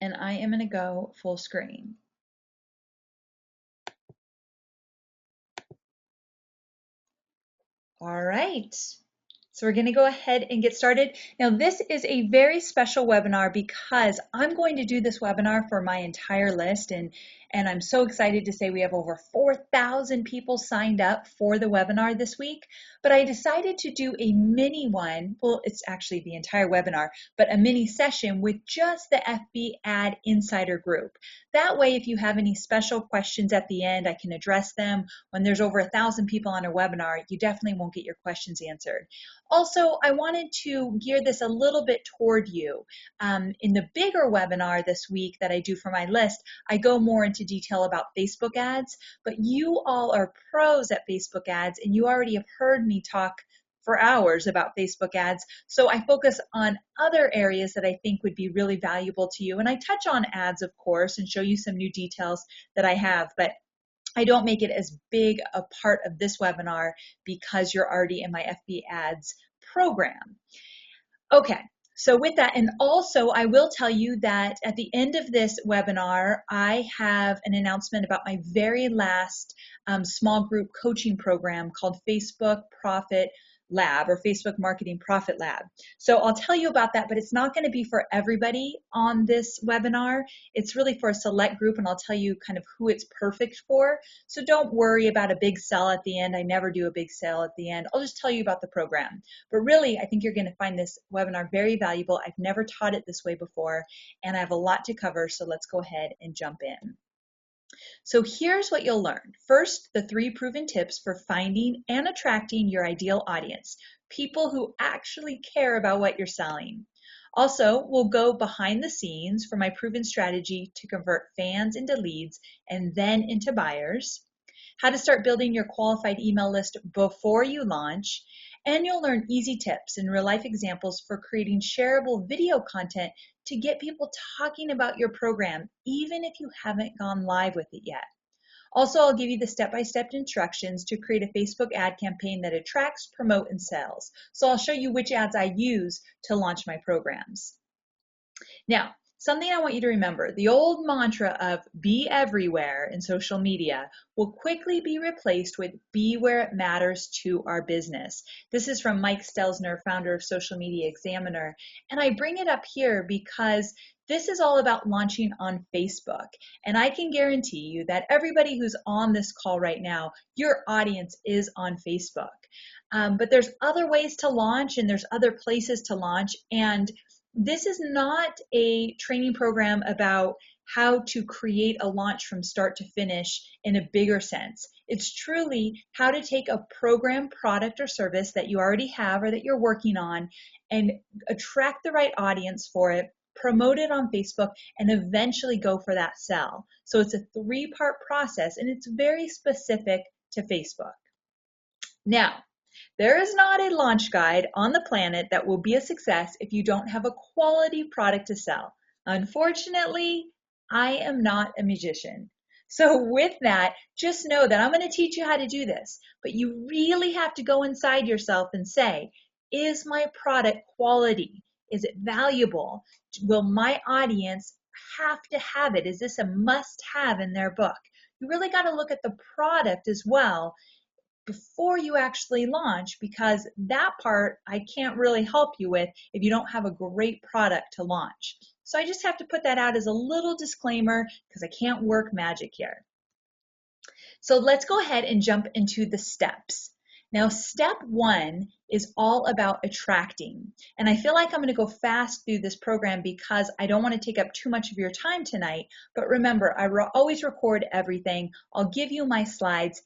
and I am going to go full screen. All right. So we're going to go ahead and get started. Now this is a very special webinar because I'm going to do this webinar for my entire list, and I'm so excited to say we have over 4,000 people signed up for the webinar this week. But I decided to do a mini one, well it's actually the entire webinar, but a mini session with just the FB Ad Insider group. That way if you have any special questions at the end, I can address them. When there's over 1,000 people on a webinar, you definitely won't get your questions answered. Also, I wanted to gear this a little bit toward you. In the bigger webinar this week that I do for my list, I go more into detail about Facebook ads, but you all are pros at Facebook ads and you already have heard me talk for hours about Facebook ads. So I focus on other areas that I think would be really valuable to you. And I touch on ads, of course, and show you some new details that I have, but I don't make it as big a part of this webinar because you're already in my FB Ads program. Okay, so with that, and also I will tell you that at the end of this webinar, I have an announcement about my very last small group coaching program called Facebook Profit Lab or Facebook Marketing Profit Lab. So I'll tell you about that, but it's not going to be for everybody on this webinar. It's really for a select group, and I'll tell you kind of who it's perfect for. So don't worry about a big sell at the end. I never do a big sale at the end. I'll just tell you about the program. But really, I think you're going to find this webinar very valuable. I've never taught it this way before, and I have a lot to cover, so let's go ahead and jump in. So here's what you'll learn. First, the 3 proven tips for finding and attracting your ideal audience, people who actually care about what you're selling. Also, we'll go behind the scenes for my proven strategy to convert fans into leads and then into buyers, how to start building your qualified email list before you launch, and you'll learn easy tips and real-life examples for creating shareable video content to get people talking about your program, even if you haven't gone live with it yet. Also, I'll give you the step-by-step instructions to create a Facebook ad campaign that attracts, promote, and sells. So I'll show you which ads I use to launch my programs. Now, something I want you to remember, the old mantra of be everywhere in social media will quickly be replaced with be where it matters to our business. This is from Mike Stelzner, founder of Social Media Examiner. And I bring it up here because this is all about launching on Facebook. And I can guarantee you that everybody who's on this call right now, your audience is on Facebook. But there's other ways to launch and there's other places to launch. And this is not a training program about how to create a launch from start to finish in a bigger sense. It's truly how to take a program, product, or service that you already have or that you're working on and attract the right audience for it, promote it on Facebook, and eventually go for that sell. So it's a 3-part process and it's very specific to Facebook. Now, there is not a launch guide on the planet that will be a success if you don't have a quality product to sell. Unfortunately, I am not a magician. So with that, just know that I'm going to teach you how to do this, but you really have to go inside yourself and say, is my product quality? Is it valuable? Will my audience have to have it? Is this a must-have in their book? You really got to look at the product as well before you actually launch, because that part I can't really help you with if you don't have a great product to launch. So I just have to put that out as a little disclaimer because I can't work magic here. So let's go ahead and jump into the steps. Now, step 1 is all about attracting. And I feel like I'm going to go fast through this program because I don't want to take up too much of your time tonight. But remember, I always record everything. I'll give you my slides.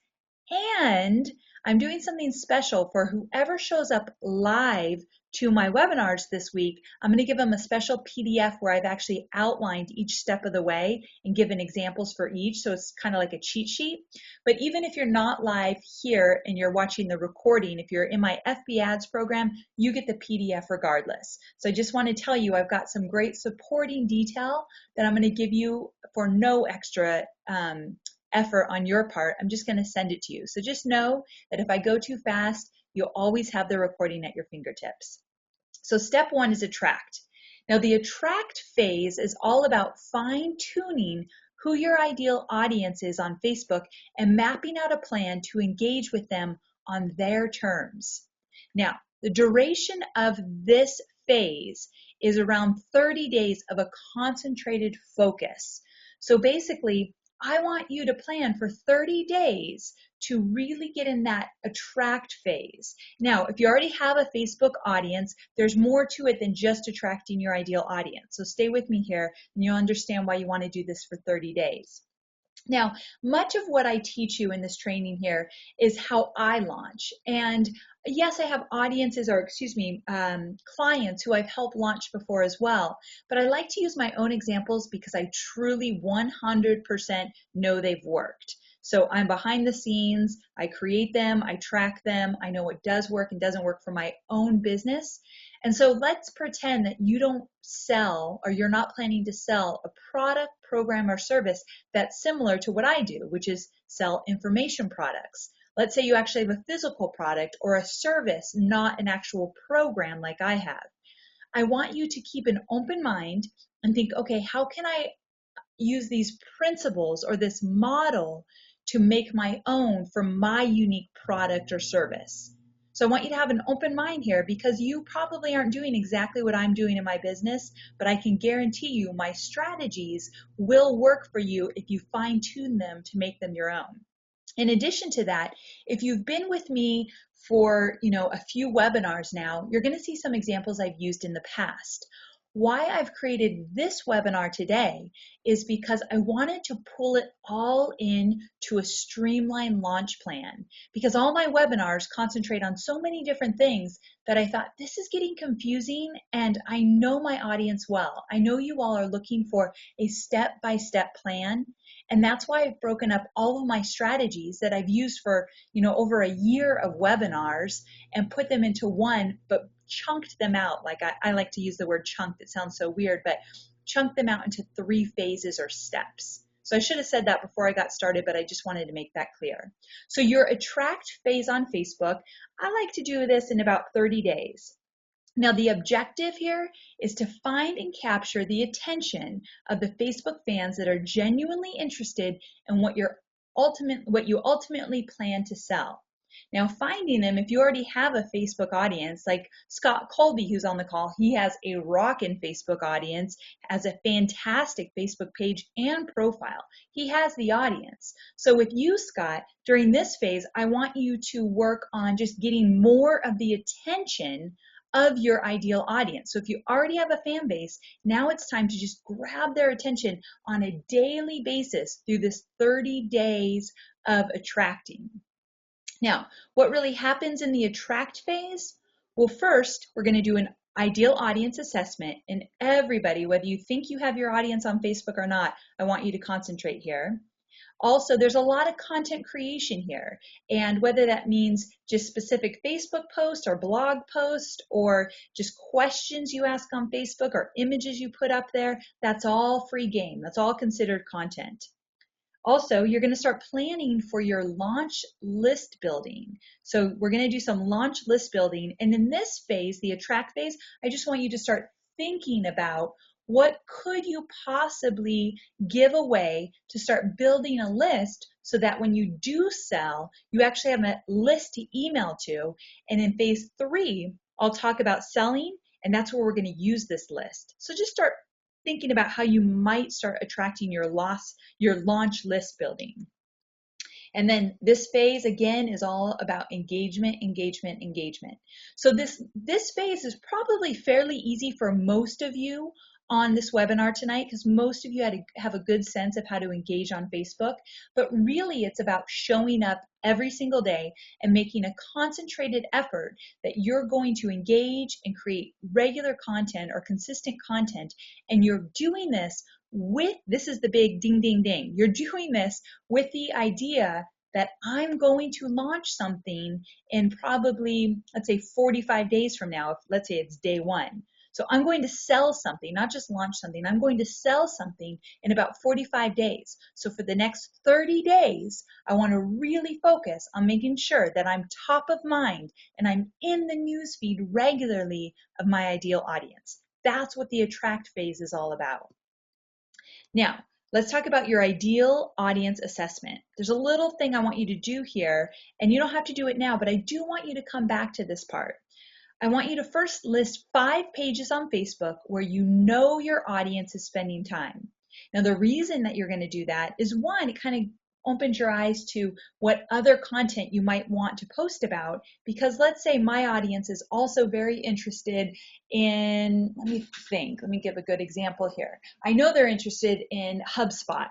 And I'm doing something special for whoever shows up live to my webinars this week. I'm going to give them a special PDF where I've actually outlined each step of the way and given examples for each. So it's kind of like a cheat sheet. But even if you're not live here and you're watching the recording, if you're in my FB Ads program, you get the PDF regardless. So I just want to tell you I've got some great supporting detail that I'm going to give you for no extra effort on your part. I'm just going to send it to you. So just know that if I go too fast, you'll always have the recording at your fingertips. So step 1 is attract. Now, the attract phase is all about fine-tuning who your ideal audience is on Facebook and mapping out a plan to engage with them on their terms. Now, the duration of this phase is around 30 days of a concentrated focus. So basically, I want you to plan for 30 days to really get in that attract phase. Now, if you already have a Facebook audience, there's more to it than just attracting your ideal audience. So stay with me here and you'll understand why you want to do this for 30 days. Now, much of what I teach you in this training here is how I launch. And yes, I have audiences or, clients who I've helped launch before as well. But I like to use my own examples because I truly 100% know they've worked. So I'm behind the scenes, I create them, I track them, I know what does work and doesn't work for my own business. And so let's pretend that you don't sell or you're not planning to sell a product, program, or service that's similar to what I do, which is sell information products. Let's say you actually have a physical product or a service, not an actual program like I have. I want you to keep an open mind and think, okay, how can I use these principles or this model to make my own for my unique product or service? So I want you to have an open mind here because you probably aren't doing exactly what I'm doing in my business, but I can guarantee you my strategies will work for you if you fine tune them to make them your own. In addition to that, if you've been with me for a few webinars now, you're going to see some examples I've used in the past. Why I've created this webinar today is because I wanted to pull it all in to a streamlined launch plan, because all my webinars concentrate on so many different things that I thought this is getting confusing, and I know my audience well. I know you all are looking for a step-by-step plan, and that's why I've broken up all of my strategies that I've used for over a year of webinars and put them into one, but chunked them out. Like I like to use the word chunked. It sounds so weird, but chunked them out into 3 phases or steps. So I should have said that before I got started, but I just wanted to make that clear. So your attract phase on Facebook, I like to do this in about 30 days. Now, the objective here is to find and capture the attention of the Facebook fans that are genuinely interested in what you ultimately plan to sell. Now, finding them, if you already have a Facebook audience, like Scott Colby, who's on the call, he has a rockin' Facebook audience, has a fantastic Facebook page and profile. He has the audience. So with you, Scott, during this phase, I want you to work on just getting more of the attention of your ideal audience. So if you already have a fan base, now it's time to just grab their attention on a daily basis through this 30 days of attracting. Now, what really happens in the attract phase? Well, first, we're going to do an ideal audience assessment, and everybody, whether you think you have your audience on Facebook or not, I want you to concentrate here. Also, there's a lot of content creation here, and whether that means just specific Facebook posts or blog posts or just questions you ask on Facebook or images you put up there, that's all free game. That's all considered content. Also, you're going to start planning for your launch list building. So we're going to do some launch list building. And in this phase, the attract phase, I just want you to start thinking about what could you possibly give away to start building a list so that when you do sell, you actually have a list to email to. And in phase 3, I'll talk about selling, and that's where we're going to use this list. So just start thinking about how you might start attracting your launch list building. And then this phase again is all about engagement, engagement, engagement. So this phase is probably fairly easy for most of you on this webinar tonight because most of you have a good sense of how to engage on Facebook, but really it's about showing up every single day and making a concentrated effort that you're going to engage and create regular content or consistent content, and you're doing this this is the big ding, ding, ding. You're doing this with the idea that I'm going to launch something in probably, let's say 45 days from now, if let's say it's day 1. So I'm going to sell something, not just launch something. I'm going to sell something in about 45 days. So for the next 30 days, I want to really focus on making sure that I'm top of mind and I'm in the newsfeed regularly of my ideal audience. that's what the attract phase is all about. Now, let's talk about your ideal audience assessment. There's a little thing I want you to do here, and you don't have to do it now, but I do want you to come back to this part. I want you to first list 5 pages on Facebook where you know your audience is spending time. Now, the reason that you're going to do that is, one, it kind of opens your eyes to what other content you might want to post about, because let's say my audience is also very interested in, let me give a good example here. I know they're interested in HubSpot.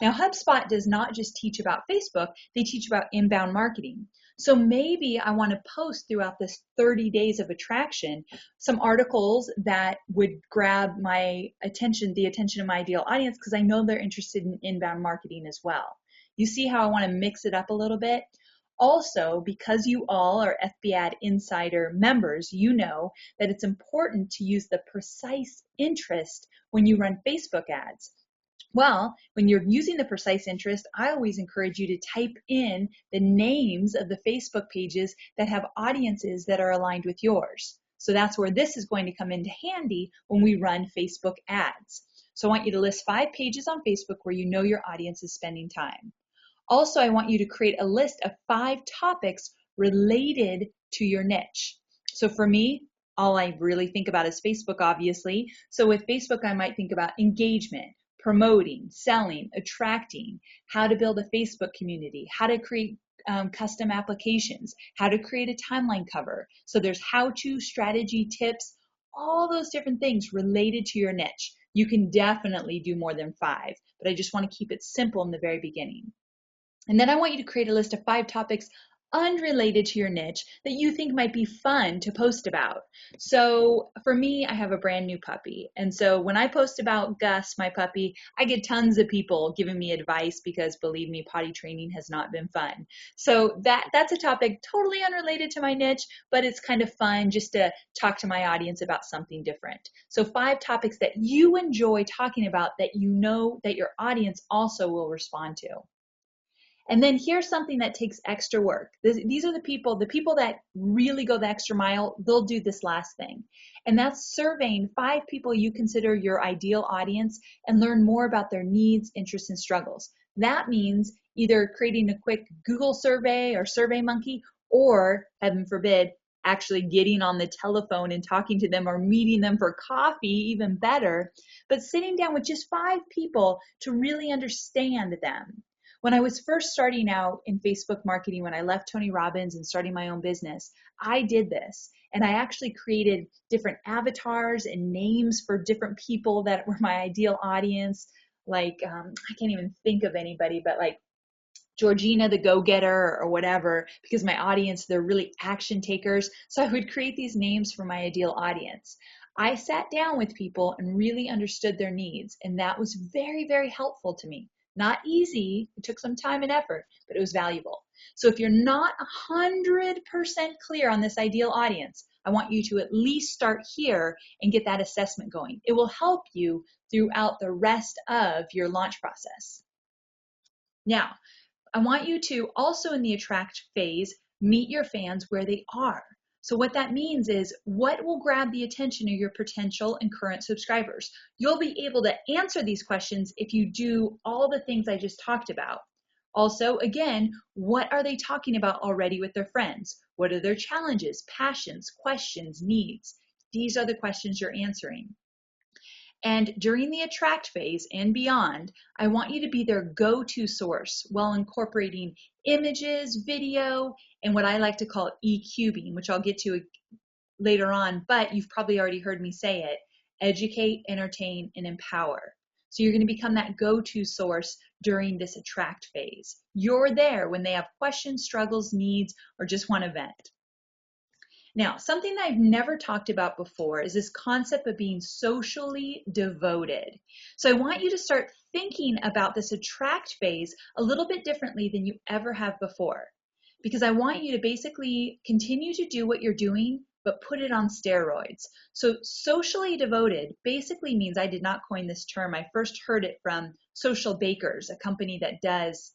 Now, HubSpot does not just teach about Facebook, they teach about inbound marketing. So maybe I want to post throughout this 30 days of attraction some articles that would grab my attention, the attention of my ideal audience, because I know they're interested in inbound marketing as well. You see how I want to mix it up a little bit? Also, because you all are FBAD Insider members, you know that it's important to use the precise interest when you run Facebook ads. Well, when you're using the precise interest, I always encourage you to type in the names of the Facebook pages that have audiences that are aligned with yours. So that's where this is going to come into handy when we run Facebook ads. So I want you to list 5 pages on Facebook where you know your audience is spending time. Also, I want you to create a list of 5 topics related to your niche. So for me, all I really think about is Facebook, obviously. So with Facebook, I might think about engagement, promoting, selling, attracting, how to build a Facebook community, how to create custom applications, how to create a timeline cover. So there's how-to, strategy, tips, all those different things related to your niche. You can definitely do more than 5, but I just want to keep it simple in the very beginning. And then I want you to create a list of 5 topics unrelated to your niche that you think might be fun to post about. So for me, I have a brand new puppy. And so when I post about Gus, my puppy, I get tons of people giving me advice because, believe me, potty training has not been fun. So that's a topic totally unrelated to my niche, but it's kind of fun just to talk to my audience about something different. So 5 topics that you enjoy talking about that you know that your audience also will respond to. And then here's something that takes extra work. These are the people that really go the extra mile, they'll do this last thing. And that's surveying 5 people you consider your ideal audience and learn more about their needs, interests, and struggles. That means either creating a quick Google survey or SurveyMonkey, or, heaven forbid, actually getting on the telephone and talking to them or meeting them for coffee, even better. But sitting down with just 5 people to really understand them. When I was first starting out in Facebook marketing, when I left Tony Robbins and starting my own business, I did this. And I actually created different avatars and names for different people that were my ideal audience. Like, I can't even think of anybody, but like Georgina the Go-Getter or whatever, because my audience, they're really action takers. So I would create these names for my ideal audience. I sat down with people and really understood their needs, and that was very, very helpful to me. Not easy, it took some time and effort, but it was valuable. So if you're not 100% clear on this ideal audience, I want you to at least start here and get that assessment going. It will help you throughout the rest of your launch process. Now, I want you to also, in the attract phase, meet your fans where they are. So what that means is, what will grab the attention of your potential and current subscribers? You'll be able to answer these questions if you do all the things I just talked about. Also, again, what are they talking about already with their friends? What are their challenges, passions, questions, needs? These are the questions you're answering. And during the attract phase and beyond, I want you to be their go-to source while incorporating images, video, and what I like to call E-cubing, which I'll get to later on, but you've probably already heard me say it: educate, entertain, and empower. So you're going to become that go-to source during this attract phase. You're there when they have questions, struggles, needs, or just want to vent. Now, something that I've never talked about before is this concept of being socially devoted. So I want you to start thinking about this attract phase a little bit differently than you ever have before, because I want you to basically continue to do what you're doing, but put it on steroids. So socially devoted basically means, I did not coin this term, I first heard it from Social Bakers, a company that does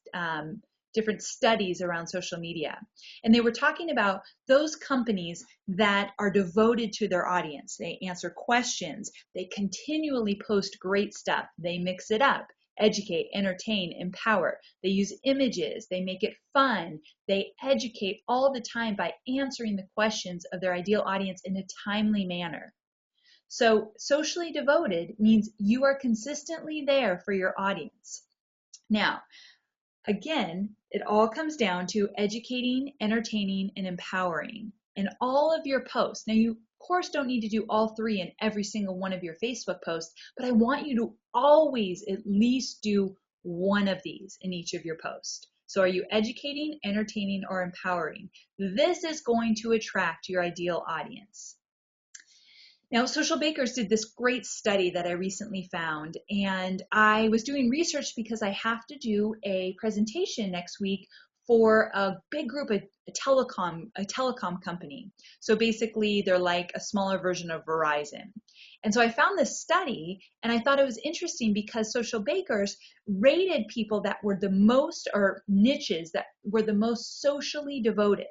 different studies around social media. And they were talking about those companies that are devoted to their audience. They answer questions, they continually post great stuff, they mix it up, educate, entertain, empower. They use images, they make it fun, they educate all the time by answering the questions of their ideal audience in a timely manner. So socially devoted means you are consistently there for your audience. Now, again, it all comes down to educating, entertaining, and empowering in all of your posts. Now, you, of course, don't need to do all three in every single one of your Facebook posts, but I want you to always at least do one of these in each of your posts. So are you educating, entertaining, or empowering? This is going to attract your ideal audience. Now, Social Bakers did this great study that I recently found, and I was doing research because I have to do a presentation next week for a big group, a telecom company. So basically, they're like a smaller version of Verizon. And so I found this study, and I thought it was interesting because Social Bakers rated people that were the most, or niches that were the most socially devoted.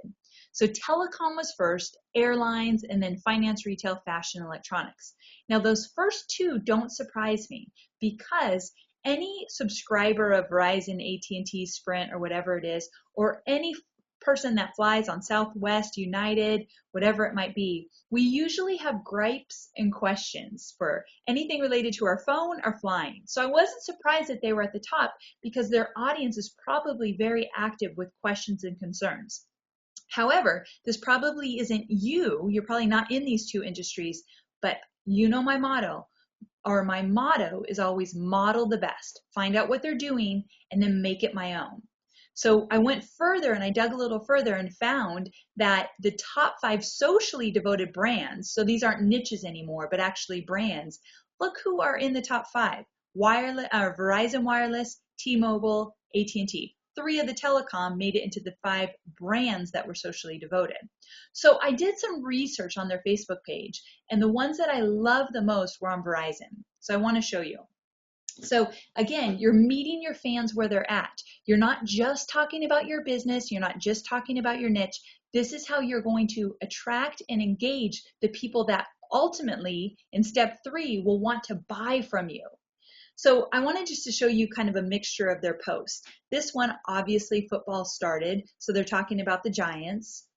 So telecom was first, airlines, and then finance, retail, fashion, electronics. Now those first two don't surprise me because any subscriber of Verizon, AT&T, Sprint, or whatever it is, or any person that flies on Southwest, United, whatever it might be, we usually have gripes and questions for anything related to our phone or flying. So I wasn't surprised that they were at the top because their audience is probably very active with questions and concerns. However, this probably isn't you. You're probably not in these two industries, but you know my motto, or my motto is always model the best. Find out what they're doing and then make it my own. So I went further and I dug a little further and found that the top 5 socially devoted brands, so these aren't niches anymore, but actually brands, look who are in the top 5. Verizon Wireless, T-Mobile, AT&T. 3 of the telecom made it into the 5 brands that were socially devoted. So I did some research on their Facebook page, and the ones that I love the most were on Verizon. So I want to show you. So again, you're meeting your fans where they're at. You're not just talking about your business. You're not just talking about your niche. This is how you're going to attract and engage the people that ultimately, in step 3, will want to buy from you. So I wanted just to show you kind of a mixture of their posts. This one, obviously football started, so they're talking about the Giants.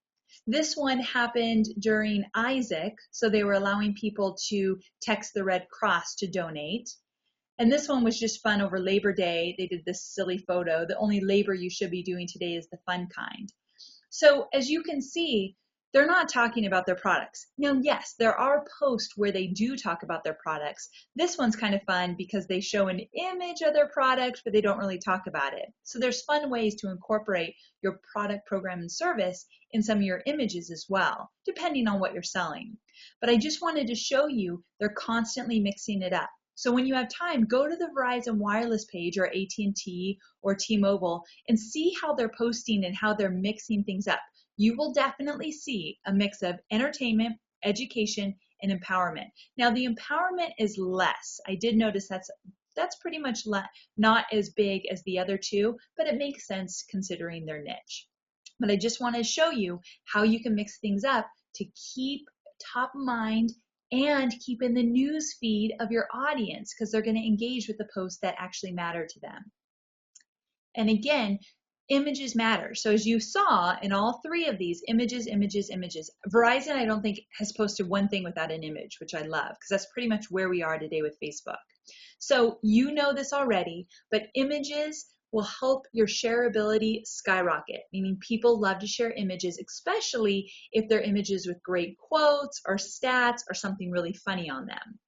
This one happened during Isaac, so they were allowing people to text the Red Cross to donate. And this one was just fun over Labor Day. They did this silly photo. The only labor you should be doing today is the fun kind. So as you can see, they're not talking about their products. Now, yes, there are posts where they do talk about their products. This one's kind of fun because they show an image of their product, but they don't really talk about it. So there's fun ways to incorporate your product, program, and service in some of your images as well, depending on what you're selling. But I just wanted to show you they're constantly mixing it up. So when you have time, go to the Verizon Wireless page or AT&T or T-Mobile and see how they're posting and how they're mixing things up. You will definitely see a mix of entertainment, education, and empowerment. Now the empowerment is less. I did notice that's pretty much not as big as the other two, but it makes sense considering their niche. But I just want to show you how you can mix things up to keep top of mind and keep in the news feed of your audience because they're going to engage with the posts that actually matter to them. And again, images matter. So as you saw in all 3 of these, images, images, images. Verizon, I don't think, has posted one thing without an image, which I love because that's pretty much where we are today with Facebook. So you know this already, but images will help your shareability skyrocket, meaning people love to share images, especially if they're images with great quotes or stats or something really funny on them.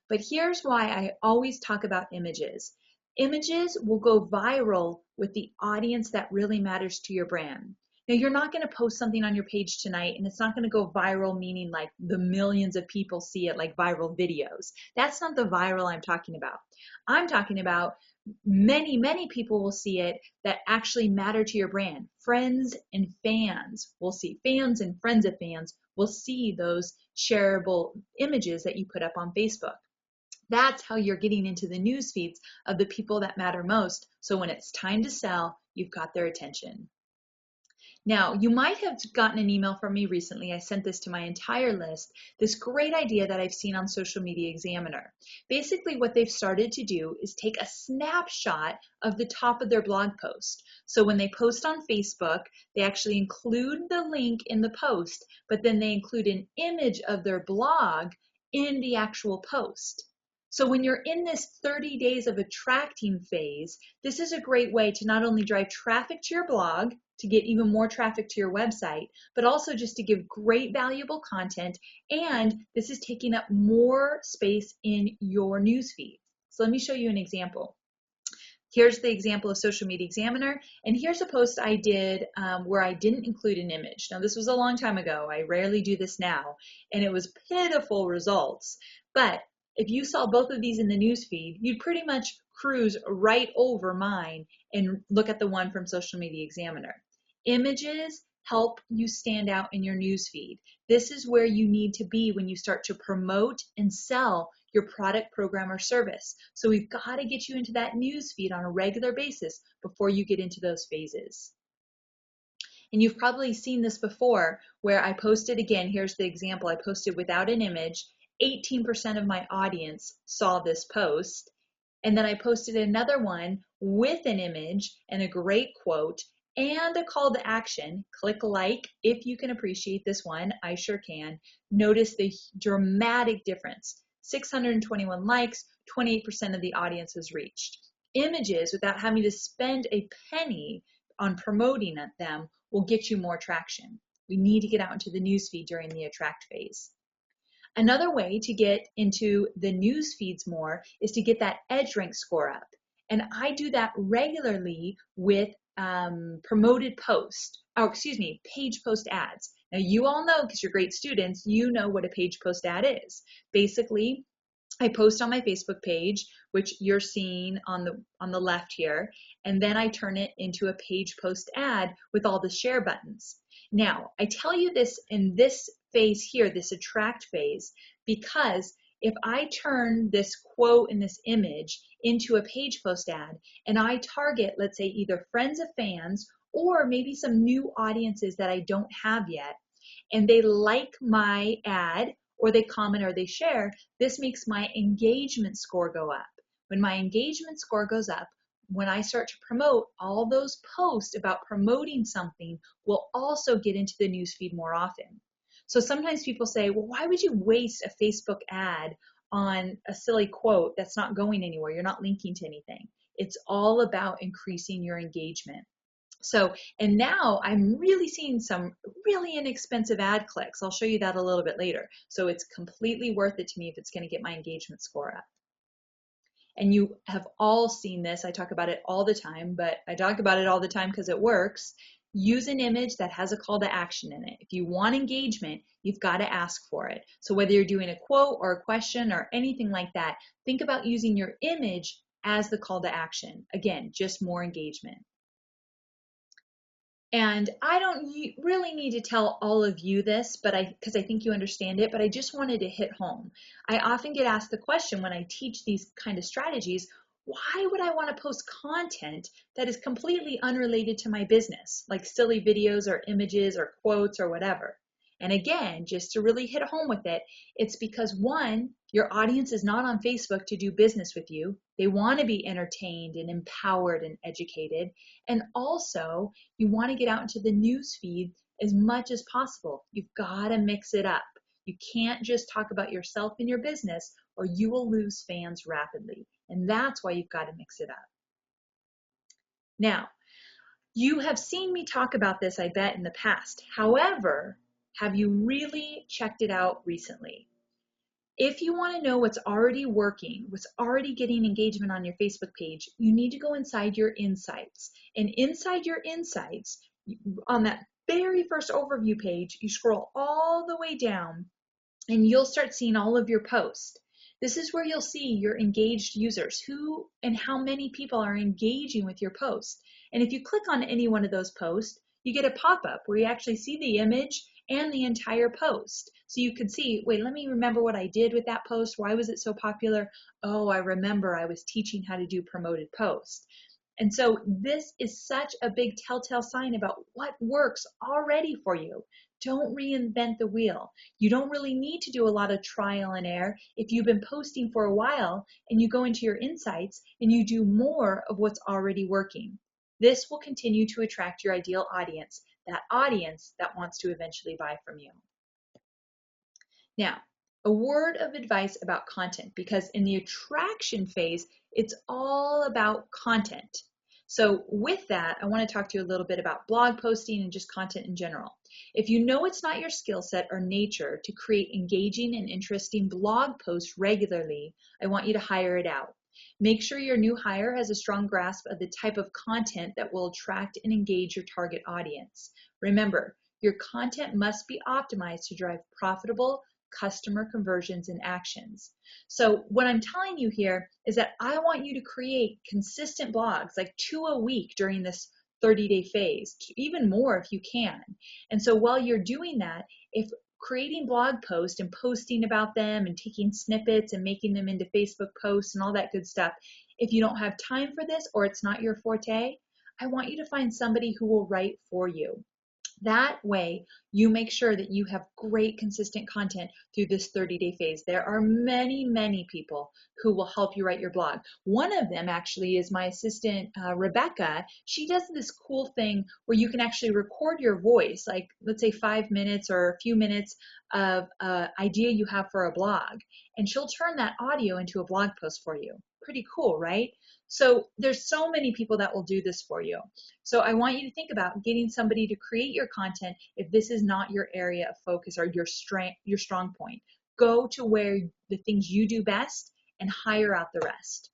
But here's why I always talk about images. Images will go viral with the audience that really matters to your brand. Now, you're not going to post something on your page tonight and it's not going to go viral, meaning like the millions of people see it, like viral videos. That's not the viral I'm talking about. I'm talking about many, many people will see it that actually matter to your brand. Friends and fans will see, fans and friends of fans will see those shareable images that you put up on Facebook. That's how you're getting into the news feeds of the people that matter most. So when it's time to sell, you've got their attention. Now, you might have gotten an email from me recently. I sent this to my entire list, this great idea that I've seen on Social Media Examiner. Basically, what they've started to do is take a snapshot of the top of their blog post. So when they post on Facebook, they actually include the link in the post, but then they include an image of their blog in the actual post. So when you're in this 30 days of attracting phase, this is a great way to not only drive traffic to your blog, to get even more traffic to your website, but also just to give great valuable content. And this is taking up more space in your newsfeed. So let me show you an example. Here's the example of Social Media Examiner, and here's a post I did where I didn't include an image. Now, this was a long time ago. I rarely do this now, and it was pitiful results. But if you saw both of these in the newsfeed, you'd pretty much cruise right over mine and look at the one from Social Media Examiner. Images help you stand out in your newsfeed. This is where you need to be when you start to promote and sell your product, program, or service. So we've got to get you into that newsfeed on a regular basis before you get into those phases. And you've probably seen this before where I posted, again, here's the example, I posted without an image. 18% of my audience saw this post. And then I posted another one with an image and a great quote and a call to action. Click like if you can appreciate this one. I sure can. Notice the dramatic difference. 621 likes, 28% of the audience was reached. Images, without having to spend a penny on promoting them, will get you more traction. We need to get out into the newsfeed during the attract phase. Another way to get into the news feeds more is to get that EdgeRank score up. And I do that regularly with promoted post, page post ads. Now you all know, because you're great students, you know what a page post ad is. Basically, I post on my Facebook page, which you're seeing on the left here, and then I turn it into a page post ad with all the share buttons. Now, I tell you this in this phase here, this attract phase, because if I turn this quote and this image into a page post ad and I target, let's say, either friends of fans or maybe some new audiences that I don't have yet, and they like my ad or they comment or they share, this makes my engagement score go up. When my engagement score goes up, when I start to promote, all those posts about promoting something will also get into the newsfeed more often. So sometimes people say, well, why would you waste a Facebook ad on a silly quote that's not going anywhere? You're not linking to anything. It's all about increasing your engagement. So, and now I'm really seeing some really inexpensive ad clicks. I'll show you that a little bit later. So it's completely worth it to me if it's going to get my engagement score up. And you have all seen this. I talk about it all the time, but I talk about it all the time because it works. Use an image that has a call to action in it. If you want engagement, you've got to ask for it. So whether you're doing a quote or a question or anything like that, think about using your image as the call to action. Again, just more engagement. And I don't really need to tell all of you this, but because I think you understand it, but I just wanted to hit home. I often get asked the question when I teach these kind of strategies, why would I want to post content that is completely unrelated to my business, like silly videos or images or quotes or whatever? And again, just to really hit home with it, it's because one, your audience is not on Facebook to do business with you. They want to be entertained and empowered and educated. And also, you want to get out into the news feed as much as possible. You've got to mix it up. You can't just talk about yourself and your business or you will lose fans rapidly. And that's why you've got to mix it up. Now, you have seen me talk about this, I bet, in the past. However, have you really checked it out recently? If you want to know what's already working, what's already getting engagement on your Facebook page, you need to go inside your insights. And inside your insights, on that very first overview page, you scroll all the way down and you'll start seeing all of your posts. This is where you'll see your engaged users, who and how many people are engaging with your post. And if you click on any one of those posts, you get a pop-up where you actually see the image and the entire post. So you could see, wait, let me remember what I did with that post. Why was it so popular? Oh, I remember I was teaching how to do promoted posts. And so this is such a big telltale sign about what works already for you. Don't reinvent the wheel. You don't really need to do a lot of trial and error if you've been posting for a while and you go into your insights and you do more of what's already working. This will continue to attract your ideal audience, that audience that wants to eventually buy from you. Now, a word of advice about content, because in the attraction phase, it's all about content. So with that, I want to talk to you a little bit about blog posting and just content in general. If you know it's not your skill set or nature to create engaging and interesting blog posts regularly, I want you to hire it out. Make sure your new hire has a strong grasp of the type of content that will attract and engage your target audience. Remember, your content must be optimized to drive profitable customer conversions and actions. So what I'm telling you here is that I want you to create consistent blogs, like 2 a week during this 30-day phase, even more if you can. And so while you're doing that, if creating blog posts and posting about them and taking snippets and making them into Facebook posts and all that good stuff, if you don't have time for this or it's not your forte, I want you to find somebody who will write for you. That way, you make sure that you have great consistent content through this 30-day phase. There are many, many people who will help you write your blog. One of them actually is my assistant, Rebecca. She does this cool thing where you can actually record your voice, like let's say 5 minutes or a few minutes of idea you have for a blog, and she'll turn that audio into a blog post for you. Pretty cool, right? So there's so many people that will do this for you. So I want you to think about getting somebody to create your content if this is not your area of focus or your strong point. Go to where the things you do best and hire out the rest.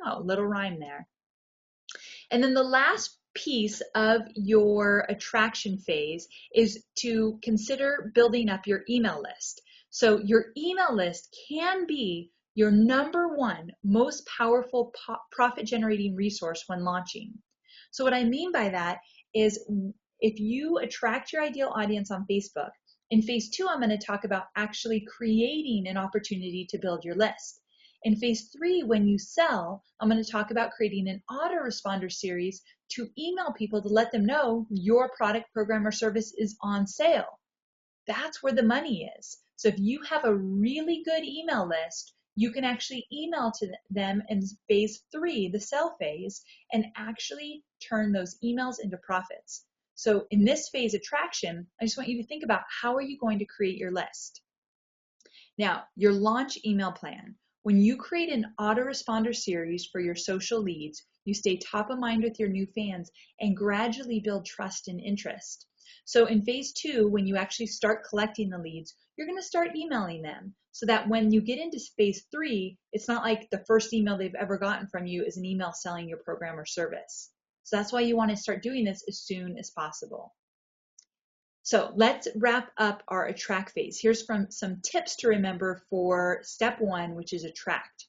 Oh, little rhyme there. And then the last piece of your attraction phase is to consider building up your email list. So your email list can be your #1 most powerful profit generating resource when launching. So what I mean by that is if you attract your ideal audience on Facebook, in phase 2, I'm going to talk about actually creating an opportunity to build your list. In phase 3, when you sell, I'm going to talk about creating an autoresponder series to email people to let them know your product, program, or service is on sale. That's where the money is. So if you have a really good email list, you can actually email to them in phase 3, the sell phase, and actually turn those emails into profits. So in this phase, attraction, I just want you to think about how are you going to create your list. Now, your launch email plan. When you create an autoresponder series for your social leads, you stay top of mind with your new fans and gradually build trust and interest. So in phase 2, when you actually start collecting the leads, you're going to start emailing them so that when you get into phase 3, it's not like the first email they've ever gotten from you is an email selling your program or service. So that's why you want to start doing this as soon as possible. So let's wrap up our attract phase. Here's some tips to remember for step 1, which is attract.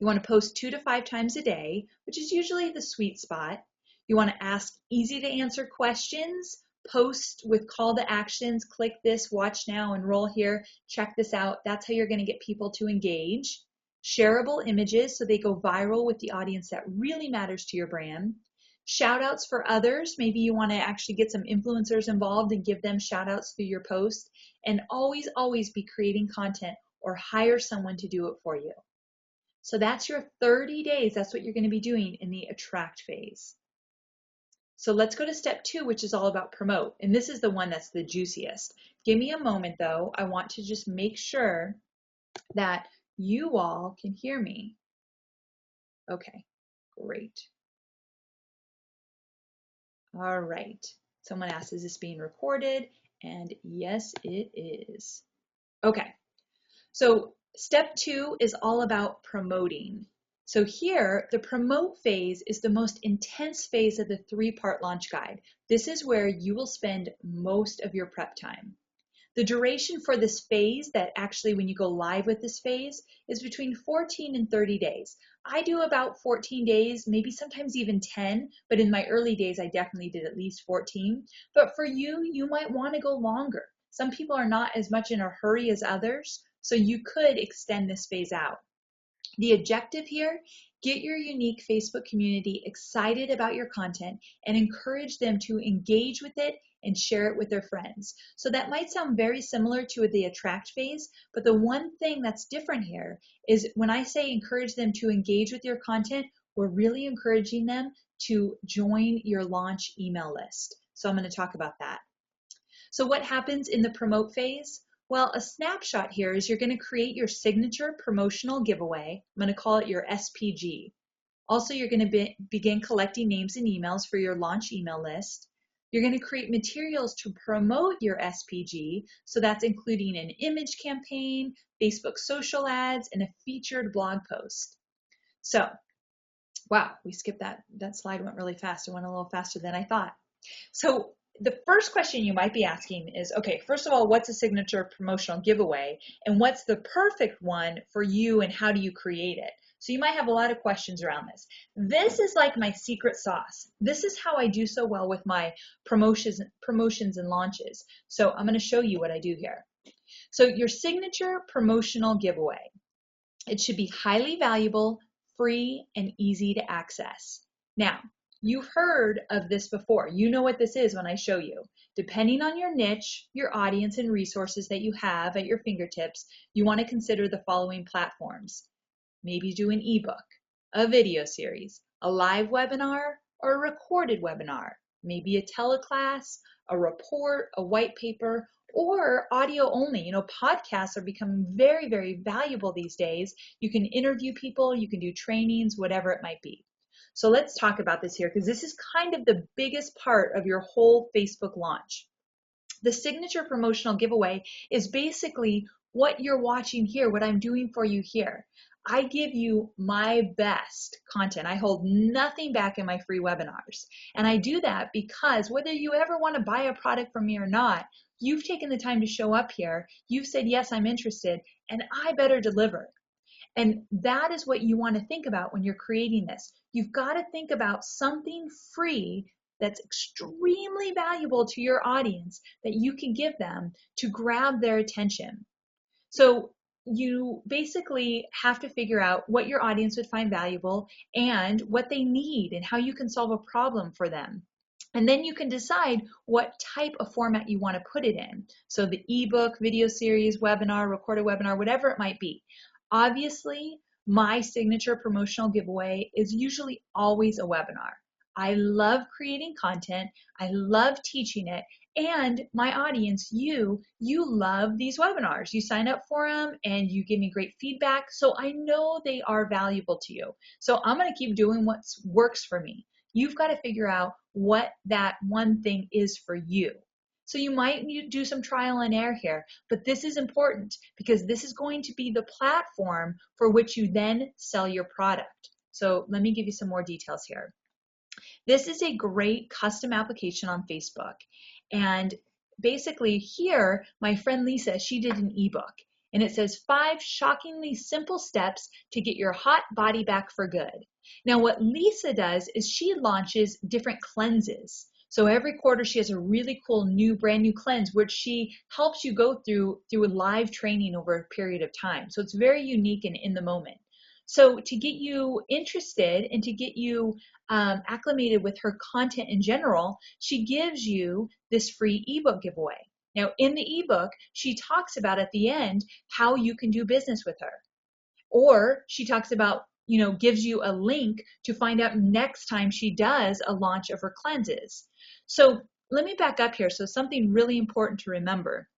You want to post 2 to 5 times a day, which is usually the sweet spot. You want to ask easy to answer questions, post with call to actions, click this, watch now, enroll here, check this out. That's how you're going to get people to engage. Shareable images so they go viral with the audience that really matters to your brand. Shout outs for others. Maybe you want to actually get some influencers involved and give them shout outs through your post. And always, always be creating content or hire someone to do it for you. So that's your 30 days. That's what you're going to be doing in the attract phase. So let's go to step 2, which is all about promote. And this is the one that's the juiciest. Give me a moment though. I want to just make sure that you all can hear me. Okay, great. All right. Someone asked, is this being recorded? And yes, it is. Okay. So step 2 is all about promoting. So here, the promote phase is the most intense phase of the 3-part launch guide. This is where you will spend most of your prep time. The duration for this phase, that actually when you go live with this phase, is between 14 and 30 days. I do about 14 days, maybe sometimes even 10, but in my early days, I definitely did at least 14. But for you, you might want to go longer. Some people are not as much in a hurry as others, so you could extend this phase out. The objective here, get your unique Facebook community excited about your content and encourage them to engage with it and share it with their friends. So that might sound very similar to the attract phase, but the one thing that's different here is when I say encourage them to engage with your content, we're really encouraging them to join your launch email list. So I'm going to talk about that. So what happens in the promote phase? Well, a snapshot here is you're going to create your signature promotional giveaway. I'm going to call it your SPG. Also, you're going to begin collecting names and emails for your launch email list. You're going to create materials to promote your SPG. So that's including an image campaign, Facebook social ads, and a featured blog post. So, wow, we skipped that. That slide went really fast. It went a little faster than I thought. So the first question you might be asking is, okay, first of all, what's a signature promotional giveaway? And what's the perfect one for you and how do you create it? So you might have a lot of questions around this. This is like my secret sauce. This is how I do so well with my promotions and launches. So I'm going to show you what I do here. So your signature promotional giveaway. It should be highly valuable, free, and easy to access. Now, you've heard of this before. You know what this is when I show you. Depending on your niche, your audience, and resources that you have at your fingertips, you want to consider the following platforms. Maybe do an ebook, a video series, a live webinar, or a recorded webinar. Maybe a teleclass, a report, a white paper, or audio only. You know, podcasts are becoming very, very valuable these days. You can interview people, you can do trainings, whatever it might be. So let's talk about this here because this is kind of the biggest part of your whole Facebook launch. The signature promotional giveaway is basically what you're watching here, what I'm doing for you here. I give you my best content. I hold nothing back in my free webinars. And I do that because whether you ever want to buy a product from me or not, you've taken the time to show up here. You've said, yes, I'm interested, and I better deliver. And that is what you want to think about when you're creating this. You've got to think about something free that's extremely valuable to your audience that you can give them to grab their attention. So you basically have to figure out what your audience would find valuable and what they need and how you can solve a problem for them. And then you can decide what type of format you want to put it in. So the ebook, video series, webinar, recorded webinar, whatever it might be. Obviously, my signature promotional giveaway is usually always a webinar. I love creating content. I love teaching it. And my audience, you love these webinars. You sign up for them and you give me great feedback. So I know they are valuable to you. So I'm going to keep doing what works for me. You've got to figure out what that one thing is for you. So you might need to do some trial and error here, but this is important because this is going to be the platform for which you then sell your product. So let me give you some more details here. This is a great custom application on Facebook. And basically here, my friend Lisa, she did an ebook. And it says 5 shockingly simple steps to get your hot body back for good. Now what Lisa does is she launches different cleanses. So every quarter she has a really cool brand new cleanse which she helps you go through a live training over a period of time. So it's very unique and in the moment. So to get you interested and to get you acclimated with her content in general, she gives you this free ebook giveaway. Now in the ebook, she talks about at the end how you can do business with her. Or she talks about, gives you a link to find out next time she does a launch of her cleanses. So let me back up here. So something really important to remember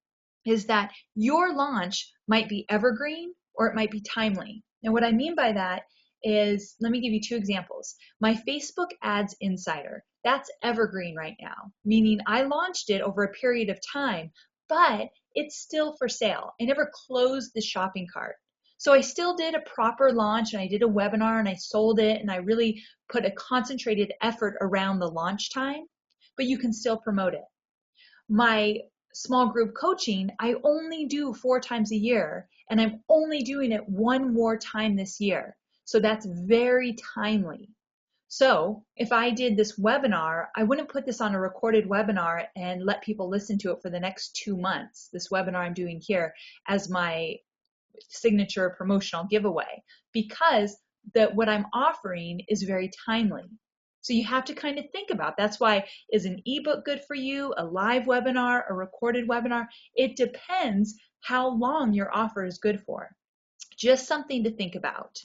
is that your launch might be evergreen or it might be timely. Now what I mean by that is, let me give you 2 examples. My Facebook Ads Insider, that's evergreen right now, meaning I launched it over a period of time, but it's still for sale. I never closed the shopping cart. So I still did a proper launch and I did a webinar and I sold it and I really put a concentrated effort around the launch time, but you can still promote it. My small group coaching, I only do 4 times a year and I'm only doing it 1 more time this year. So that's very timely. So if I did this webinar, I wouldn't put this on a recorded webinar and let people listen to it for the next 2 months. This webinar I'm doing here as my signature promotional giveaway, because what I'm offering is very timely. So you have to kind of think about, that's why, is an ebook good for you, a live webinar, a recorded webinar? It depends how long your offer is good for. Just something to think about.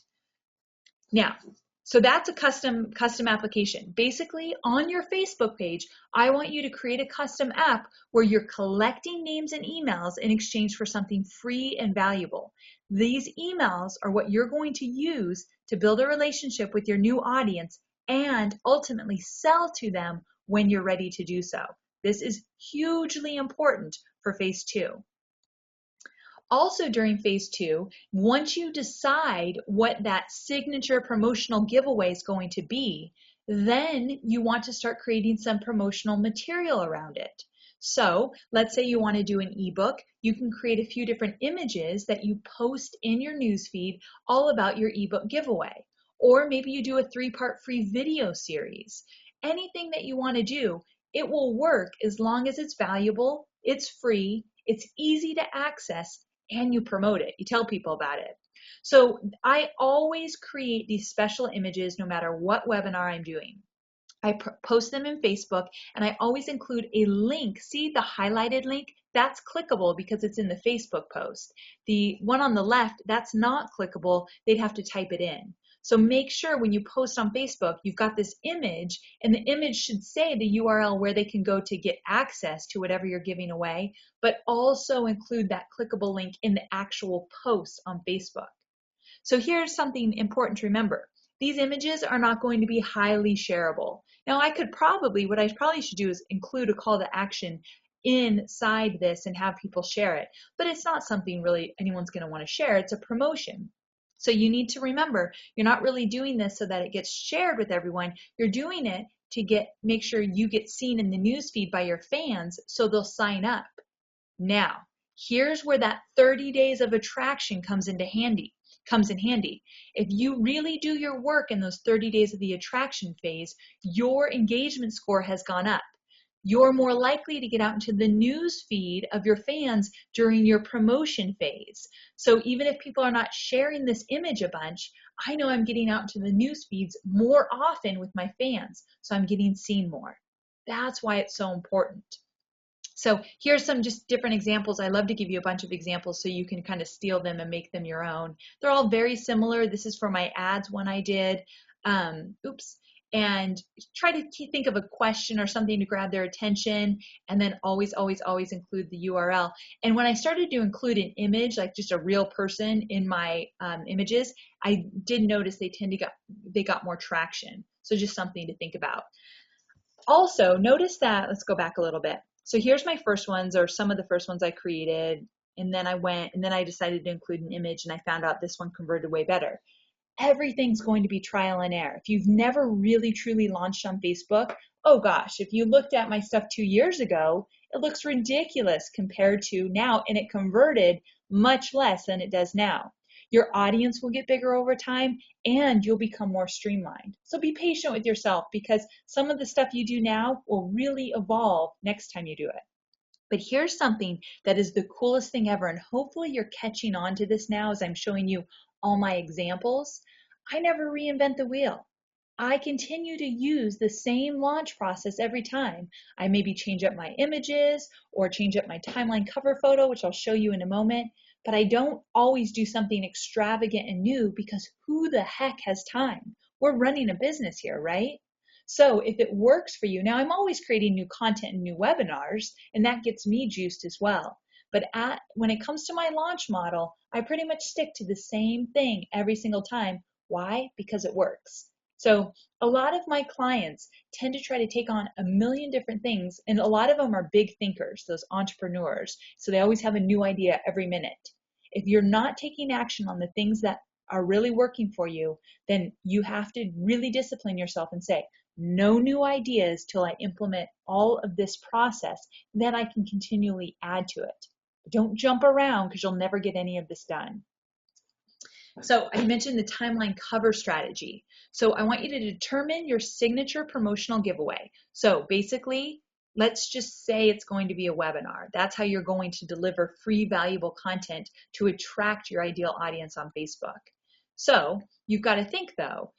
Now, so that's a custom application. Basically, on your Facebook page, I want you to create a custom app where you're collecting names and emails in exchange for something free and valuable. These emails are what you're going to use to build a relationship with your new audience and ultimately sell to them when you're ready to do so. This is hugely important for phase 2. Also during phase 2, once you decide what that signature promotional giveaway is going to be, then you want to start creating some promotional material around it. So let's say you want to do an ebook. You can create a few different images that you post in your newsfeed all about your ebook giveaway. Or maybe you do a 3-part free video series. Anything that you want to do, it will work as long as it's valuable, it's free, it's easy to access, and you promote it. You tell people about it. So I always create these special images no matter what webinar I'm doing. I post them in Facebook, and I always include a link. See the highlighted link? That's clickable because it's in the Facebook post. The one on the left, that's not clickable. They'd have to type it in. So make sure when you post on Facebook, you've got this image, and the image should say the URL where they can go to get access to whatever you're giving away, but also include that clickable link in the actual post on Facebook. So here's something important to remember. These images are not going to be highly shareable. Now what I probably should do is include a call to action inside this and have people share it, but it's not something really anyone's going to want to share. It's a promotion. So you need to remember, you're not really doing this so that it gets shared with everyone. You're doing it to make sure you get seen in the newsfeed by your fans so they'll sign up. Now, here's where that 30 days of attraction comes in handy. If you really do your work in those 30 days of the attraction phase, your engagement score has gone up. You're more likely to get out into the news feed of your fans during your promotion phase. So even if people are not sharing this image a bunch, I know I'm getting out into the news feeds more often with my fans, so I'm getting seen more. That's why it's so important. So here's some just different examples. I love to give you a bunch of examples so you can kind of steal them and make them your own. They're all very similar. This is for my ads one I did. And try to think of a question or something to grab their attention, and then always include the URL. And when I started to include an image, like just a real person in my images, I did notice they got more traction. So just something to think about. Also, notice that, let's go back a little bit. So here's my first ones, or some of the first ones I created, and then I decided to include an image, and I found out this one converted way better. Everything's going to be trial and error. If you've never really truly launched on Facebook, oh gosh, if you looked at my stuff 2 years ago, it looks ridiculous compared to now, and it converted much less than it does now. Your audience will get bigger over time, and you'll become more streamlined. So be patient with yourself, because some of the stuff you do now will really evolve next time you do it. But here's something that is the coolest thing ever, and hopefully you're catching on to this now as I'm showing you all my examples. I never reinvent the wheel. I continue to use the same launch process every time. I maybe change up my images or change up my timeline cover photo, which I'll show you in a moment, but I don't always do something extravagant and new, because who the heck has time? We're running a business here, right? So if it works for you, now I'm always creating new content and new webinars, and that gets me juiced as well. But when it comes to my launch model, I pretty much stick to the same thing every single time. Why? Because it works. So a lot of my clients tend to try to take on a million different things, and a lot of them are big thinkers, those entrepreneurs. So they always have a new idea every minute. If you're not taking action on the things that are really working for you, then you have to really discipline yourself and say, no new ideas till I implement all of this process, then I can continually add to it. Don't jump around, because you'll never get any of this done. So I mentioned the timeline cover strategy. So I want you to determine your signature promotional giveaway. So basically, let's just say it's going to be a webinar. That's how you're going to deliver free, valuable content to attract your ideal audience on Facebook. So you've got to think though,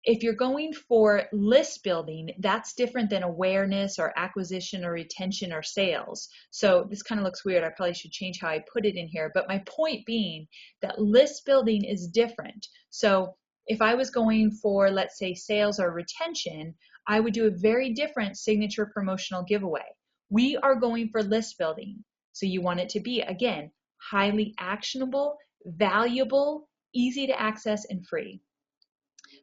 if you're going for list building, that's different than awareness or acquisition or retention or sales. So this kind of looks weird. I probably should change how I put it in here. But my point being that list building is different. So if I was going for, let's say, sales or retention, I would do a very different signature promotional giveaway. We are going for list building. So you want it to be, again, highly actionable, valuable, easy to access, and free.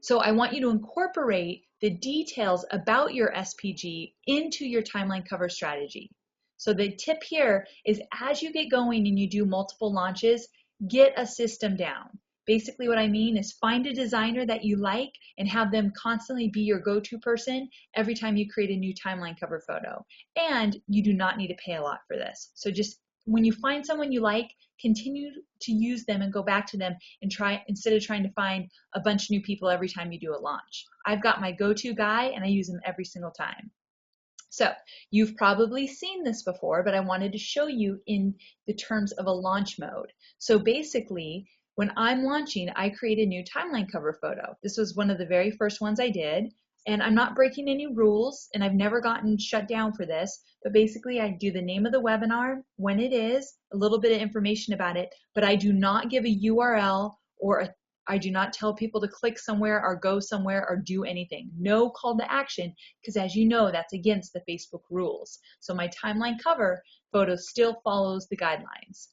So I want you to incorporate the details about your SPG into your timeline cover strategy. So the tip here is as you get going and you do multiple launches, get a system down. Basically what I mean is find a designer that you like and have them constantly be your go-to person every time you create a new timeline cover photo. And you do not need to pay a lot for this. So just when you find someone you like, continue to use them and go back to them and try, instead of trying to find a bunch of new people every time you do a launch. I've got my go-to guy and I use him every single time. So you've probably seen this before, but I wanted to show you in the terms of a launch mode. So basically, when I'm launching, I create a new timeline cover photo. This was one of the very first ones I did, and I'm not breaking any rules, and I've never gotten shut down for this, but basically I do the name of the webinar, when it is, a little bit of information about it, but I do not give a URL or I do not tell people to click somewhere or go somewhere or do anything. No call to action, because as you know, that's against the Facebook rules. So my timeline cover photo still follows the guidelines.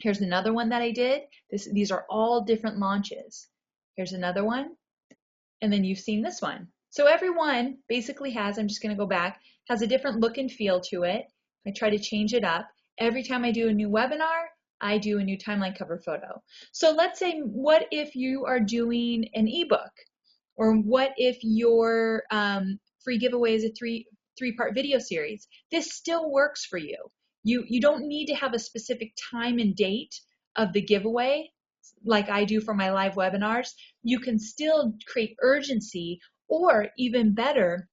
Here's another one that I did. These are all different launches. Here's another one, and then you've seen this one. So every one basically has, I'm just going to go back, has a different look and feel to it. I try to change it up. Every time I do a new webinar, I do a new timeline cover photo. So let's say, what if you are doing an ebook? Or what if your free giveaway is a three-part video series? This still works for you. You don't need to have a specific time and date of the giveaway like I do for my live webinars. You can still create urgency, or even better,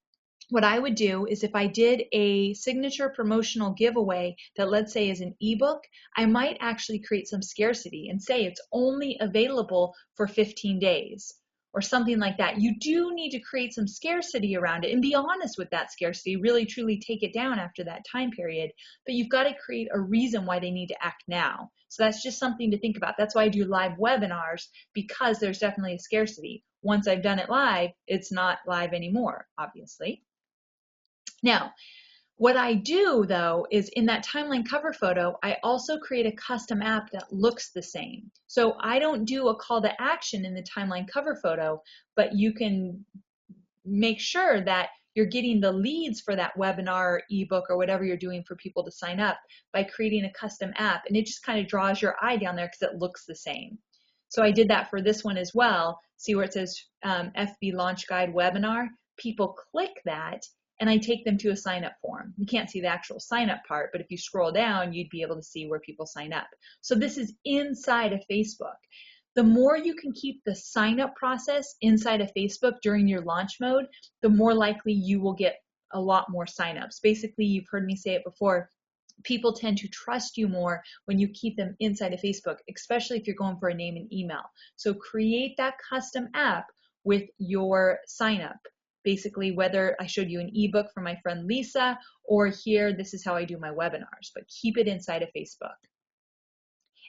what I would do is if I did a signature promotional giveaway that, let's say, is an ebook, I might actually create some scarcity and say it's only available for 15 days or something like that. You do need to create some scarcity around it and be honest with that scarcity, really truly take it down after that time period, but you've got to create a reason why they need to act now. So that's just something to think about. That's why I do live webinars, because there's definitely a scarcity. Once I've done it live, it's not live anymore, obviously. Now, what I do though is in that timeline cover photo, I also create a custom app that looks the same. So I don't do a call to action in the timeline cover photo, but you can make sure that you're getting the leads for that webinar or ebook or whatever you're doing for people to sign up by creating a custom app. And it just kind of draws your eye down there because it looks the same. So I did that for this one as well. See where it says FB Launch Guide Webinar? People click that and I take them to a sign up form. You can't see the actual sign up part, but if you scroll down, you'd be able to see where people sign up. So this is inside of Facebook. The more you can keep the sign up process inside of Facebook during your launch mode, the more likely you will get a lot more signups. Basically, you've heard me say it before, people tend to trust you more when you keep them inside of Facebook, especially if you're going for a name and email. So create that custom app with your sign up. Basically, whether I showed you an ebook from my friend Lisa, or here, this is how I do my webinars, but keep it inside of Facebook.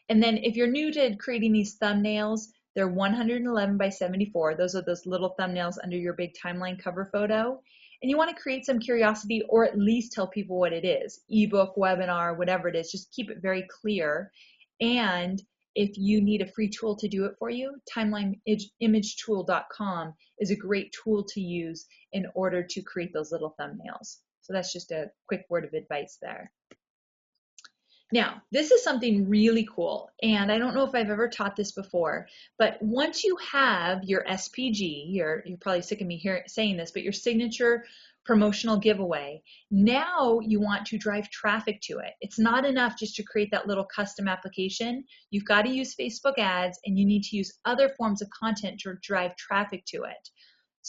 And then if you're new to creating these thumbnails, they're 111 by 74. Those are those little thumbnails under your big timeline cover photo. And you want to create some curiosity, or at least tell people what it is. Ebook, webinar, whatever it is, just keep it very clear. And if you need a free tool to do it for you, timelineimagetools.com is a great tool to use in order to create those little thumbnails. So that's just a quick word of advice there. Now, this is something really cool, and I don't know if I've ever taught this before, but once you have your SPG, you're probably sick of me saying this, but your signature promotional giveaway, now you want to drive traffic to it. It's not enough just to create that little custom application. You've got to use Facebook ads, and you need to use other forms of content to drive traffic to it.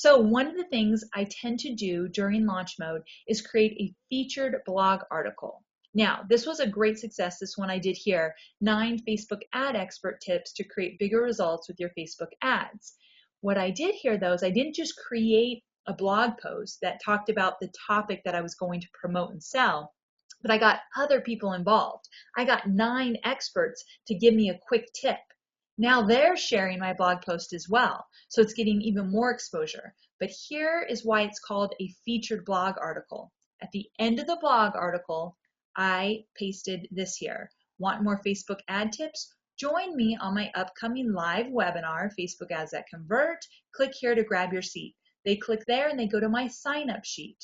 So one of the things I tend to do during launch mode is create a featured blog article. Now, this was a great success, this one I did here, 9 Facebook ad expert tips to create bigger results with your Facebook ads. What I did here though is I didn't just create a blog post that talked about the topic that I was going to promote and sell, but I got other people involved. I got 9 experts to give me a quick tip. Now they're sharing my blog post as well, so it's getting even more exposure. But here is why it's called a featured blog article. At the end of the blog article, I pasted this here. Want more Facebook ad tips? Join me on my upcoming live webinar, Facebook Ads That Convert. Click here to grab your seat. They click there and they go to my sign up sheet.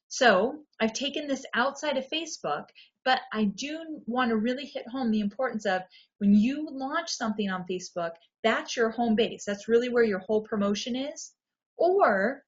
So I've taken this outside of Facebook, but I do want to really hit home the importance of when you launch something on Facebook, that's your home base. That's really where your whole promotion is. Or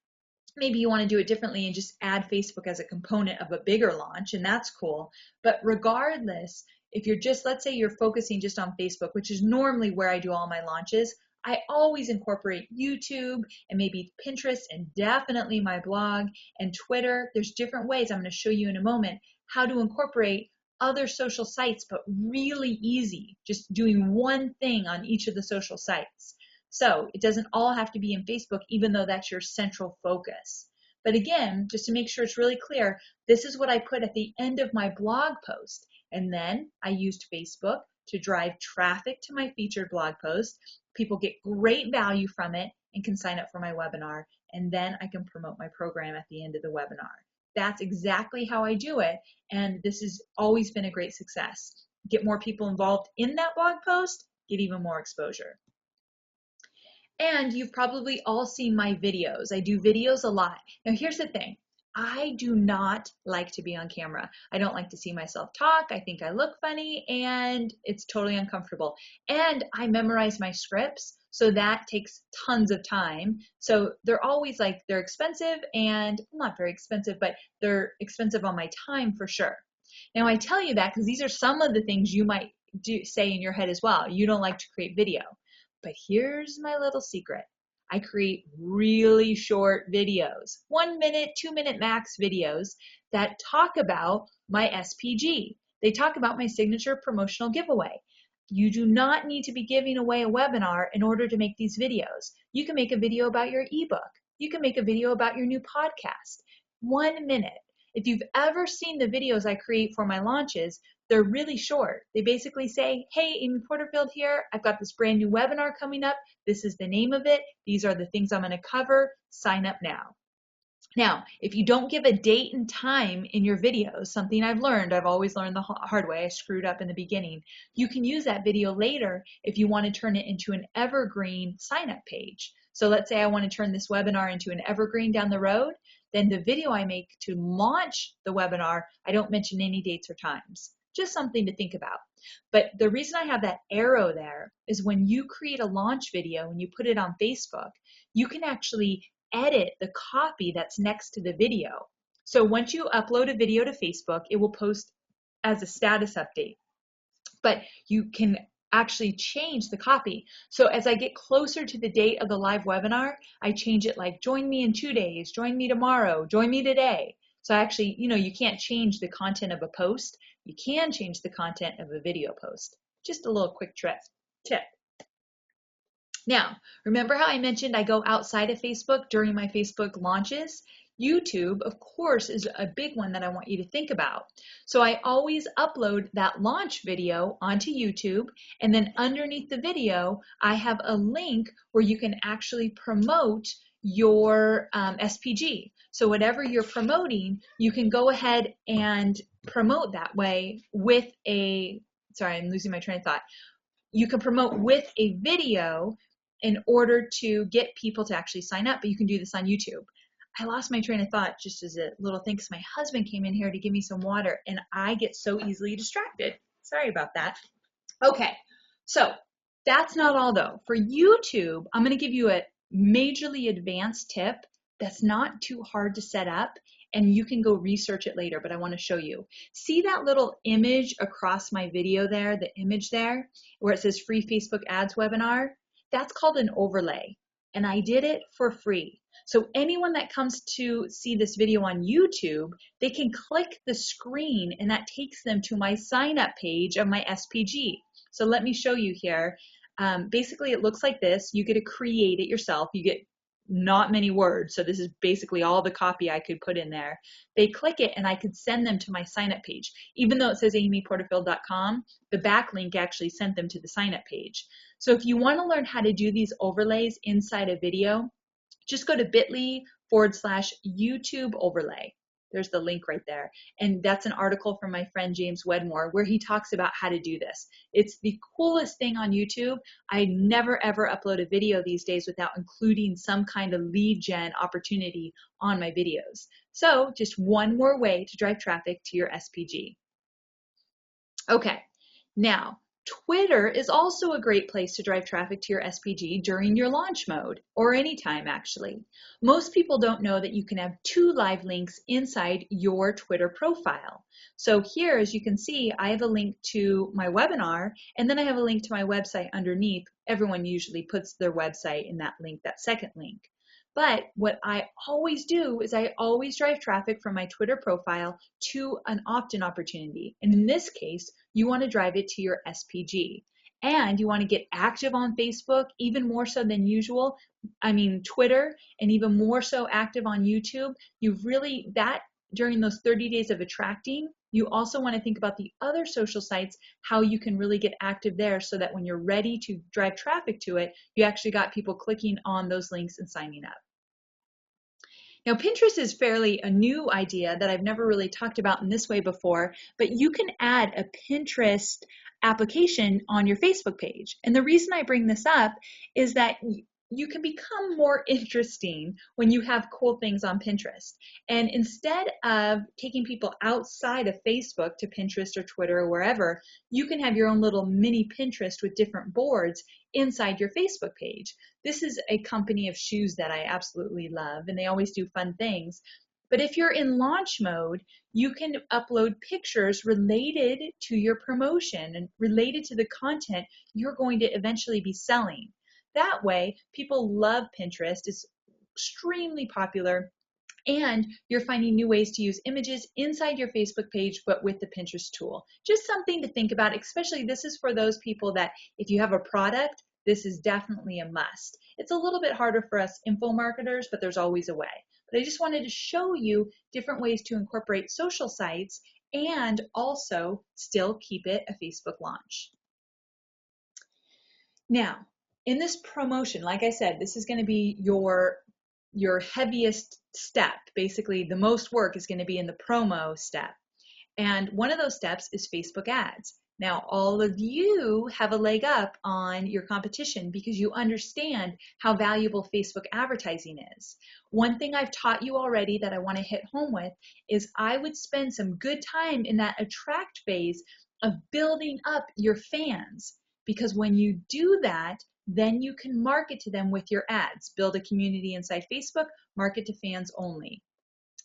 maybe you want to do it differently and just add Facebook as a component of a bigger launch, and that's cool. But regardless, if you're just, let's say you're focusing just on Facebook, which is normally where I do all my launches, I always incorporate YouTube and maybe Pinterest and definitely my blog and Twitter. There's different ways I'm going to show you in a moment how to incorporate other social sites, but really easy, just doing one thing on each of the social sites. So it doesn't all have to be in Facebook, even though that's your central focus. But again, just to make sure it's really clear, this is what I put at the end of my blog post. And then I used Facebook to drive traffic to my featured blog post. People get great value from it and can sign up for my webinar. And then I can promote my program at the end of the webinar. That's exactly how I do it. And this has always been a great success. Get more people involved in that blog post, get even more exposure. And you've probably all seen my videos. I do videos a lot. Now here's the thing. I do not like to be on camera. I don't like to see myself talk. I think I look funny and it's totally uncomfortable. And I memorize my scripts, so that takes tons of time. So they're always like, they're expensive and not very expensive, but they're expensive on my time for sure. Now I tell you that because these are some of the things you might say in your head as well. You don't like to create video. But here's my little secret. I create really short videos, 1 minute, 2 minute max videos that talk about my SPG. They talk about my signature promotional giveaway. You do not need to be giving away a webinar in order to make these videos. You can make a video about your ebook. You can make a video about your new podcast. 1 minute. If you've ever seen the videos I create for my launches, they're really short. They basically say, hey, Amy Porterfield here. I've got this brand new webinar coming up. This is the name of it. These are the things I'm going to cover. Sign up now. Now, if you don't give a date and time in your videos, something I've learned, I've always learned the hard way, I screwed up in the beginning, you can use that video later if you want to turn it into an evergreen sign-up page. So let's say I want to turn this webinar into an evergreen down the road, then the video I make to launch the webinar, I don't mention any dates or times. Just something to think about. But the reason I have that arrow there is when you create a launch video and you put it on Facebook, you can actually edit the copy that's next to the video. So once you upload a video to Facebook, it will post as a status update. But you can actually change the copy. So as I get closer to the date of the live webinar, I change it like, join me in 2 days, join me tomorrow, join me today. So actually, you can't change the content of a post. You can change the content of a video post. Just a little quick tip. Now, remember how I mentioned I go outside of Facebook during my Facebook launches? YouTube, of course, is a big one that I want you to think about. So I always upload that launch video onto YouTube, and then underneath the video, I have a link where you can actually promote your SPG. So whatever you're promoting, you can go ahead and promote that way with sorry, I'm losing my train of thought. You can promote with a video in order to get people to actually sign up, but you can do this on YouTube. I lost my train of thought just as a little thing because my husband came in here to give me some water and I get so easily distracted. Sorry about that. Okay, so that's not all though. For YouTube, I'm going to give you a majorly advanced tip that's not too hard to set up, and you can go research it later, but I want to show you. See that little image across my video there, the image there, where it says free Facebook ads webinar? That's called an overlay, and I did it for free. So anyone that comes to see this video on YouTube, they can click the screen and that takes them to my sign up page of my SPG. So let me show you here. Basically, it looks like this. You get to create it yourself. You get not many words, so this is basically all the copy I could put in there. They click it and I could send them to my sign up page. Even though it says amyporterfield.com, the backlink actually sent them to the sign up page. So if you want to learn how to do these overlays inside a video, just go to bit.ly/YouTube overlay. There's the link right there. And that's an article from my friend James Wedmore where he talks about how to do this. It's the coolest thing on YouTube. I never ever upload a video these days without including some kind of lead gen opportunity on my videos. So just one more way to drive traffic to your SPG. Okay, now Twitter is also a great place to drive traffic to your SPG during your launch mode, or anytime actually. Most people don't know that you can have 2 live links inside your Twitter profile. So here, as you can see, I have a link to my webinar, and then I have a link to my website underneath. Everyone usually puts their website in that link, that second link. But what I always do is I always drive traffic from my Twitter profile to an opt-in opportunity. And in this case, you want to drive it to your SPG. And you want to get active on Facebook, even more so than usual. I mean, Twitter, and even more so active on YouTube. During those 30 days of attracting, you also want to think about the other social sites, how you can really get active there so that when you're ready to drive traffic to it, you actually got people clicking on those links and signing up. Now, Pinterest is fairly a new idea that I've never really talked about in this way before, but you can add a Pinterest application on your Facebook page. And the reason I bring this up is that you can become more interesting when you have cool things on Pinterest. And instead of taking people outside of Facebook to Pinterest or Twitter or wherever, you can have your own little mini Pinterest with different boards inside your Facebook page. This is a company of shoes that I absolutely love, and they always do fun things. But if you're in launch mode, you can upload pictures related to your promotion and related to the content you're going to eventually be selling. That way, people love Pinterest. It's extremely popular, and you're finding new ways to use images inside your Facebook page, but with the Pinterest tool. Just something to think about, especially this is for those people that if you have a product, this is definitely a must. It's a little bit harder for us info marketers, but there's always a way. But I just wanted to show you different ways to incorporate social sites and also still keep it a Facebook launch. Now, in this promotion, like I said, this is going to be your heaviest step. Basically, the most work is going to be in the promo step. And one of those steps is Facebook ads. Now, all of you have a leg up on your competition because you understand how valuable Facebook advertising is. One thing I've taught you already that I want to hit home with is I would spend some good time in that attract phase of building up your fans, because when you do that, then you can market to them with your ads. Build a community inside Facebook, market to fans only.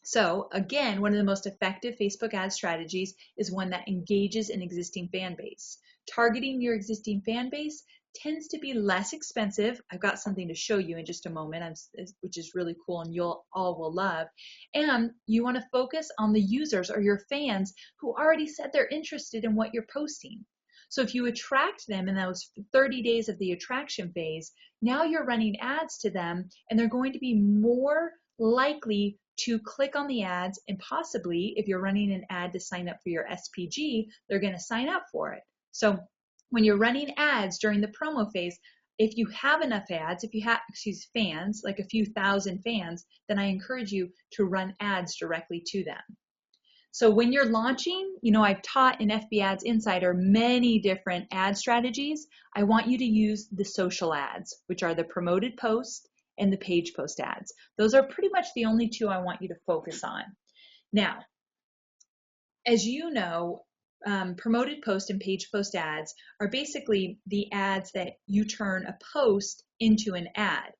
So again, one of the most effective Facebook ad strategies is one that engages an existing fan base. Targeting your existing fan base tends to be less expensive. I've got something to show you in just a moment, which is really cool and you'll all will love. And you want to focus on the users or your fans who already said they're interested in what you're posting. So if you attract them in those 30 days of the attraction phase, now you're running ads to them and they're going to be more likely to click on the ads, and possibly if you're running an ad to sign up for your SPG, they're going to sign up for it. So when you're running ads during the promo phase, if you have enough ads, if you have, fans, like a few thousand fans, then I encourage you to run ads directly to them. So when you're launching, I've taught in FB Ads Insider many different ad strategies. I want you to use the social ads, which are the promoted posts and the page post ads. Those are pretty much the only two I want you to focus on. Now, as you know, promoted post and page post ads are basically the ads that you turn a post into an ad.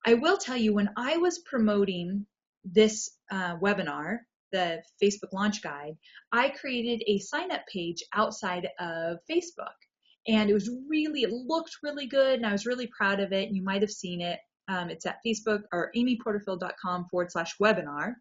I will tell you, when I was promoting this webinar, the Facebook Launch Guide, I created a sign-up page outside of Facebook. And it looked really good, and I was really proud of it. You might have seen it. It's at Facebook or amyporterfield.com/webinar.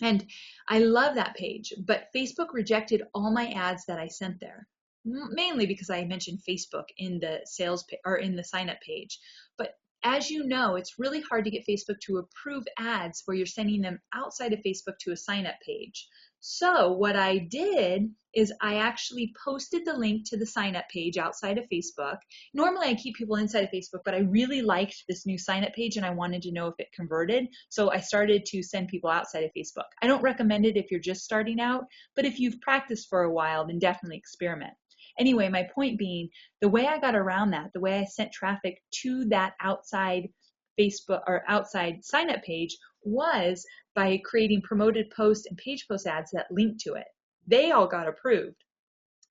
And I love that page, but Facebook rejected all my ads that I sent there, mainly because I mentioned Facebook in the sales or in the sign up page. But as you know, it's really hard to get Facebook to approve ads where you're sending them outside of Facebook to a sign up page. So what I did is I actually posted the link to the sign up page outside of Facebook. Normally I keep people inside of Facebook, but I really liked this new sign up page and I wanted to know if it converted. So I started to send people outside of Facebook. I don't recommend it if you're just starting out, but if you've practiced for a while, then definitely experiment. Anyway, my point being, the way I got around that, the way I sent traffic to that outside Facebook or outside sign up page was by creating promoted post and page post ads that linked to it. They all got approved.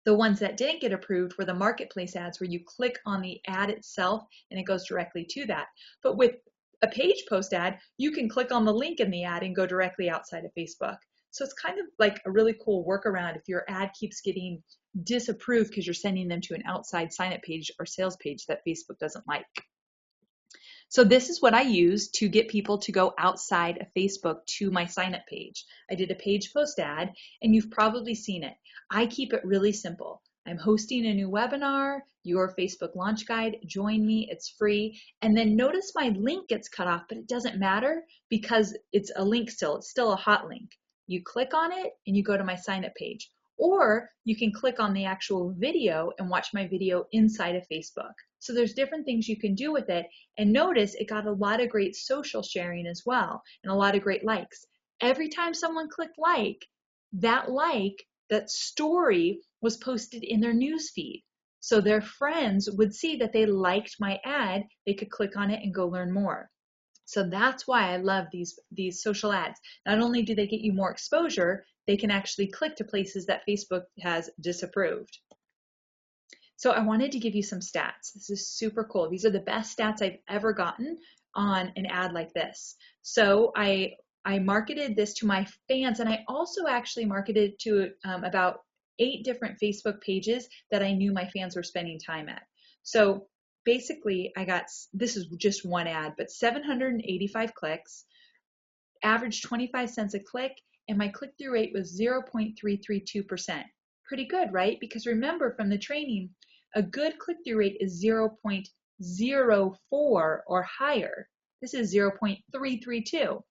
The ones that didn't get approved were the marketplace ads where you click on the ad itself and it goes directly to that. But with a page post ad, you can click on the link in the ad and go directly outside of Facebook. So it's kind of like a really cool workaround if your ad keeps getting disapproved because you're sending them to an outside sign up page or sales page that Facebook doesn't like. So this is what I use to get people to go outside of Facebook to my sign up page. I did a page post ad and you've probably seen it. I keep it really simple. I'm hosting a new webinar, your Facebook launch guide, join me, it's free. And then notice my link gets cut off, but it doesn't matter because it's a link still, it's still a hot link. You click on it and you go to my sign up page. Or you can click on the actual video and watch my video inside of Facebook. So there's different things you can do with it. And notice it got a lot of great social sharing as well and a lot of great likes. Every time someone clicked that story was posted in their news feed. So their friends would see that they liked my ad, they could click on it and go learn more. So that's why I love these social ads. Not only do they get you more exposure, they can actually click to places that Facebook has disapproved. So I wanted to give you some stats. This is super cool. These are the best stats I've ever gotten on an ad like this. So I marketed this to my fans, and I also actually marketed to about 8 different Facebook pages that I knew my fans were spending time at. So basically this is just one ad, but 785 clicks, averaged 25 cents a click, and my click-through rate was 0.332%. Pretty good, right? Because remember from the training, a good click-through rate is 0.04 or higher. This is 0.332.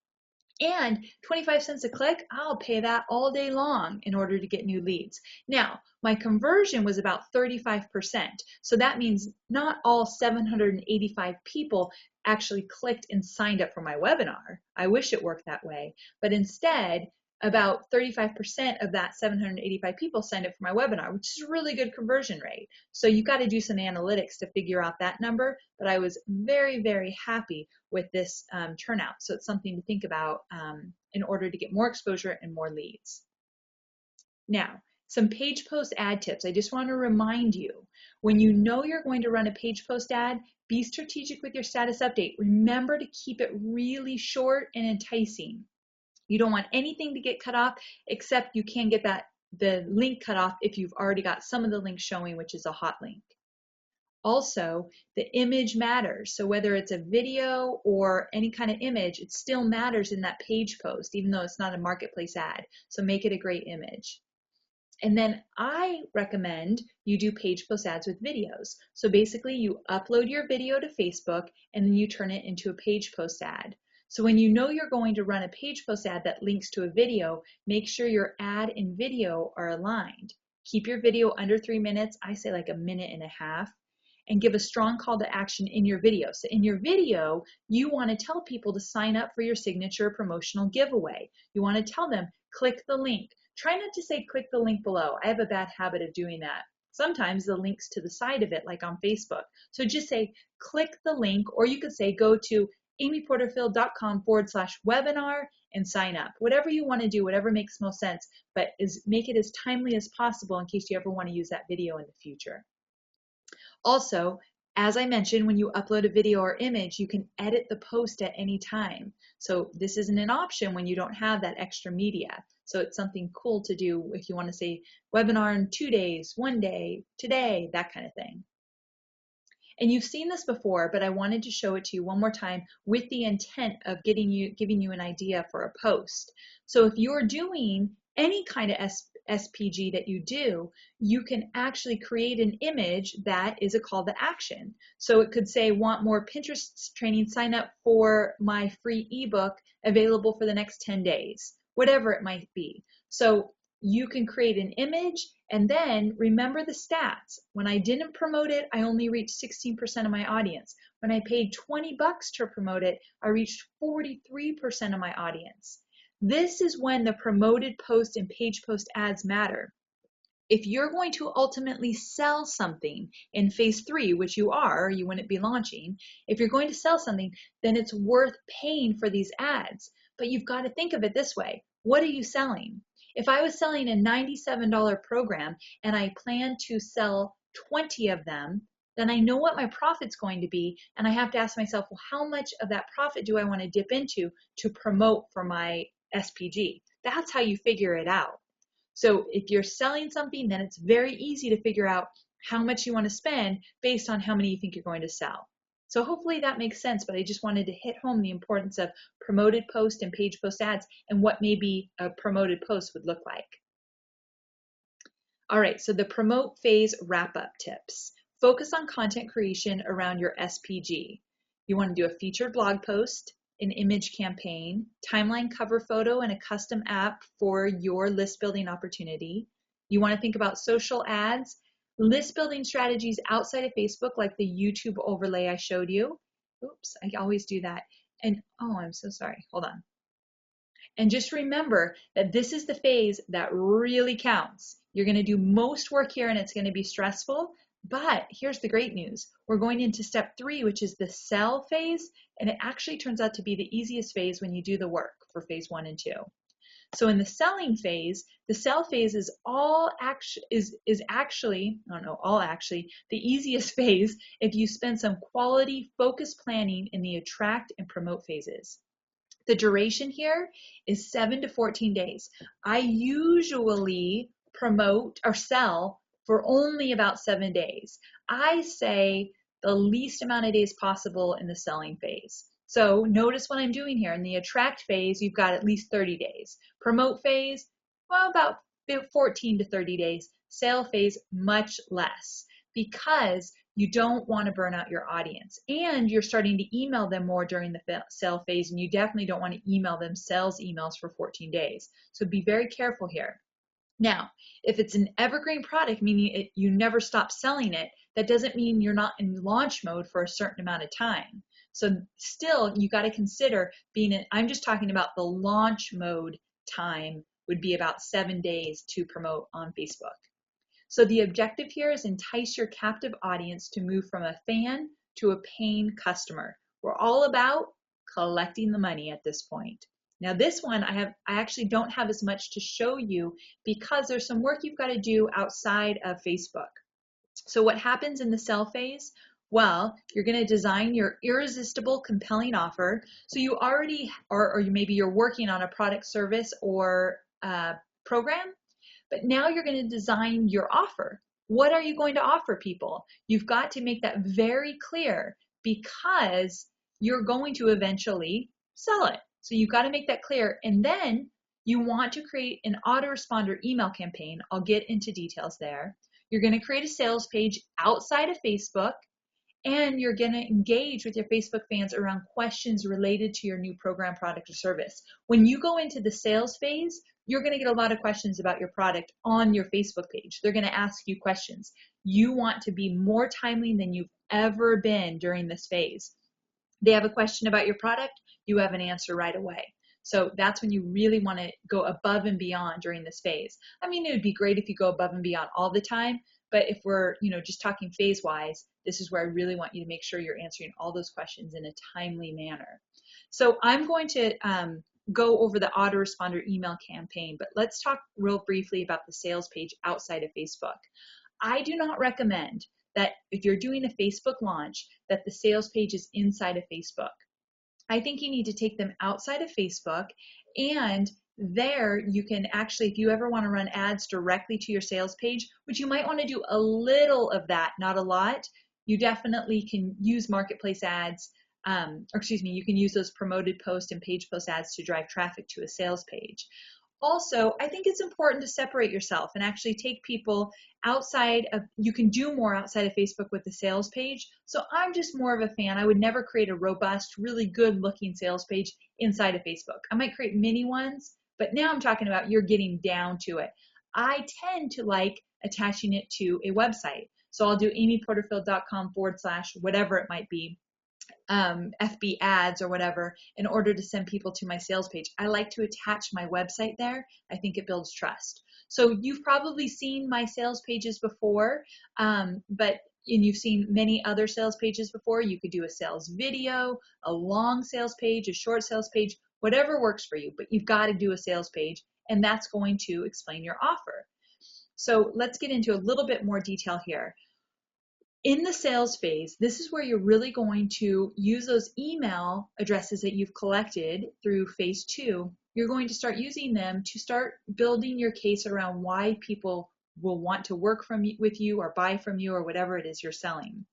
And 25 cents a click, I'll pay that all day long in order to get new leads. Now, my conversion was about 35%. So that means not all 785 people actually clicked and signed up for my webinar. I wish it worked that way. But instead, about 35% of that 785 people signed up for my webinar, which is a really good conversion rate. So you've got to do some analytics to figure out that number, but I was very, very happy with this turnout. So it's something to think about in order to get more exposure and more leads. Now, some page post ad tips. I just want to remind you, when you know you're going to run a page post ad, be strategic with your status update. Remember to keep it really short and enticing. You don't want anything to get cut off, except you can get the link cut off if you've already got some of the links showing, which is a hot link. Also, the image matters. So whether it's a video or any kind of image, it still matters in that page post, even though it's not a marketplace ad. So make it a great image. And then I recommend you do page post ads with videos. So basically you upload your video to Facebook and then you turn it into a page post ad. So when you know you're going to run a page post ad that links to a video, make sure your ad and video are aligned. Keep your video under 3 minutes. I say like 1.5 minutes. And give a strong call to action in your video. So in your video, you want to tell people to sign up for your signature promotional giveaway. You want to tell them, click the link. Try not to say click the link below. I have a bad habit of doing that. Sometimes the link's to the side of it, like on Facebook. So just say click the link, or you could say go to amyporterfield.com/webinar and sign up. Whatever you want to do, whatever makes most sense, but make it as timely as possible in case you ever want to use that video in the future. Also, as I mentioned, when you upload a video or image, you can edit the post at any time. So this isn't an option when you don't have that extra media. So it's something cool to do if you want to say webinar in 2 days, 1 day, today, that kind of thing. And you've seen this before, but I wanted to show it to you one more time with the intent of giving you an idea for a post. So if you're doing any kind of SPG that you do, you can actually create an image that is a call to action. So it could say, want more Pinterest training, sign up for my free ebook available for the next 10 days, whatever it might be. So you can create an image and then remember the stats. When I didn't promote it, I only reached 16% of my audience. When I paid $20 to promote it, I reached 43% of my audience. This is when the promoted post and page post ads matter. If you're going to ultimately sell something in phase 3, which you are, you wouldn't be launching, if you're going to sell something, then it's worth paying for these ads. But you've got to think of it this way. What are you selling? If I was selling a $97 program and I plan to sell 20 of them, then I know what my profit's going to be, and I have to ask myself, well, how much of that profit do I want to dip into to promote for my SPG? That's how you figure it out. So if you're selling something, then it's very easy to figure out how much you want to spend based on how many you think you're going to sell. So hopefully that makes sense, but I just wanted to hit home the importance of promoted post and page post ads and what maybe a promoted post would look like. All right, so the promote phase wrap-up tips. Focus on content creation around your SPG. You want to do a featured blog post, an image campaign, timeline cover photo, and a custom app for your list building opportunity. You want to think about social ads, list building strategies outside of Facebook, like the YouTube overlay I showed you. Oops, I always do that. And oh, I'm so sorry. Hold on. And just remember that this is the phase that really counts. You're going to do most work here and it's going to be stressful, but here's the great news. We're going into step 3, which is the sell phase, and it actually turns out to be the easiest phase when you do the work for phase 1 and 2. So in the selling phase, the sell phase is actually the easiest phase if you spend some quality focused planning in the attract and promote phases. The duration here is 7 to 14 days. I usually promote or sell for only about 7 days. I say the least amount of days possible in the selling phase. So notice what I'm doing here. In the attract phase, you've got at least 30 days. Promote phase, well, about 14 to 30 days. Sale phase, much less, because you don't want to burn out your audience, and you're starting to email them more during the sale phase, and you definitely don't want to email them sales emails for 14 days. So be very careful here. Now, if it's an evergreen product, meaning you never stop selling it, that doesn't mean you're not in launch mode for a certain amount of time. So still, you got to consider I'm just talking about the launch mode time would be about 7 days to promote on Facebook. So the objective here is entice your captive audience to move from a fan to a paying customer. We're all about collecting the money at this point. Now this one, I actually don't have as much to show you because there's some work you've got to do outside of Facebook. So what happens in the sell phase? Well, you're going to design your irresistible, compelling offer. So you already, or maybe you're working on a product, service, or program. But now you're going to design your offer. What are you going to offer people? You've got to make that very clear because you're going to eventually sell it. So you've got to make that clear. And then you want to create an autoresponder email campaign. I'll get into details there. You're going to create a sales page outside of Facebook, and you're going to engage with your Facebook fans around questions related to your new program, product, or service. When you go into the sales phase, you're going to get a lot of questions about your product on your Facebook page. They're going to ask you questions. You want to be more timely than you've ever been during this phase. They have a question about your product, you have an answer right away. So that's when you really want to go above and beyond during this phase. I mean, it would be great if you go above and beyond all the time, but if we're, just talking phase-wise, this is where I really want you to make sure you're answering all those questions in a timely manner. So I'm going to go over the autoresponder email campaign, but let's talk real briefly about the sales page outside of Facebook. I do not recommend that if you're doing a Facebook launch, that the sales page is inside of Facebook. I think you need to take them outside of Facebook, and there you can actually, if you ever want to run ads directly to your sales page, which you might want to do a little of that, not a lot, you definitely can use marketplace ads, or excuse me, you can use those promoted post and page post ads to drive traffic to a sales page. Also, I think it's important to separate yourself and actually take people outside of, you can do more outside of Facebook with the sales page. So I'm just more of a fan. I would never create a robust, really good looking sales page inside of Facebook. I might create mini ones, but now I'm talking about you're getting down to it. I tend to like attaching it to a website. So I'll do amyporterfield.com/ whatever it might be, FB ads or whatever, in order to send people to my sales page. I like to attach my website there. I think it builds trust. So you've probably seen my sales pages before, and you've seen many other sales pages before. You could do a sales video, a long sales page, a short sales page, whatever works for you, but you've got to do a sales page, and that's going to explain your offer. So let's get into a little bit more detail here. In the sales phase, this is where you're really going to use those email addresses that you've collected through phase 2. You're going to start using them to start building your case around why people will want to work with you or buy from you or whatever it is you're selling.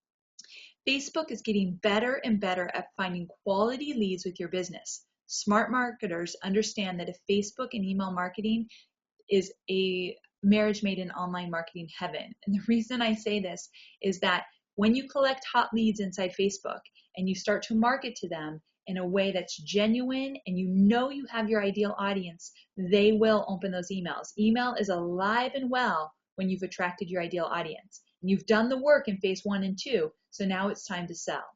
Facebook is getting better and better at finding quality leads with your business. Smart marketers understand that if Facebook and email marketing is a marriage made in online marketing heaven. And the reason I say this is that when you collect hot leads inside Facebook and you start to market to them in a way that's genuine and you know you have your ideal audience, they will open those emails. Email is alive and well when you've attracted your ideal audience. And you've done the work in phase 1 and 2, so now it's time to sell.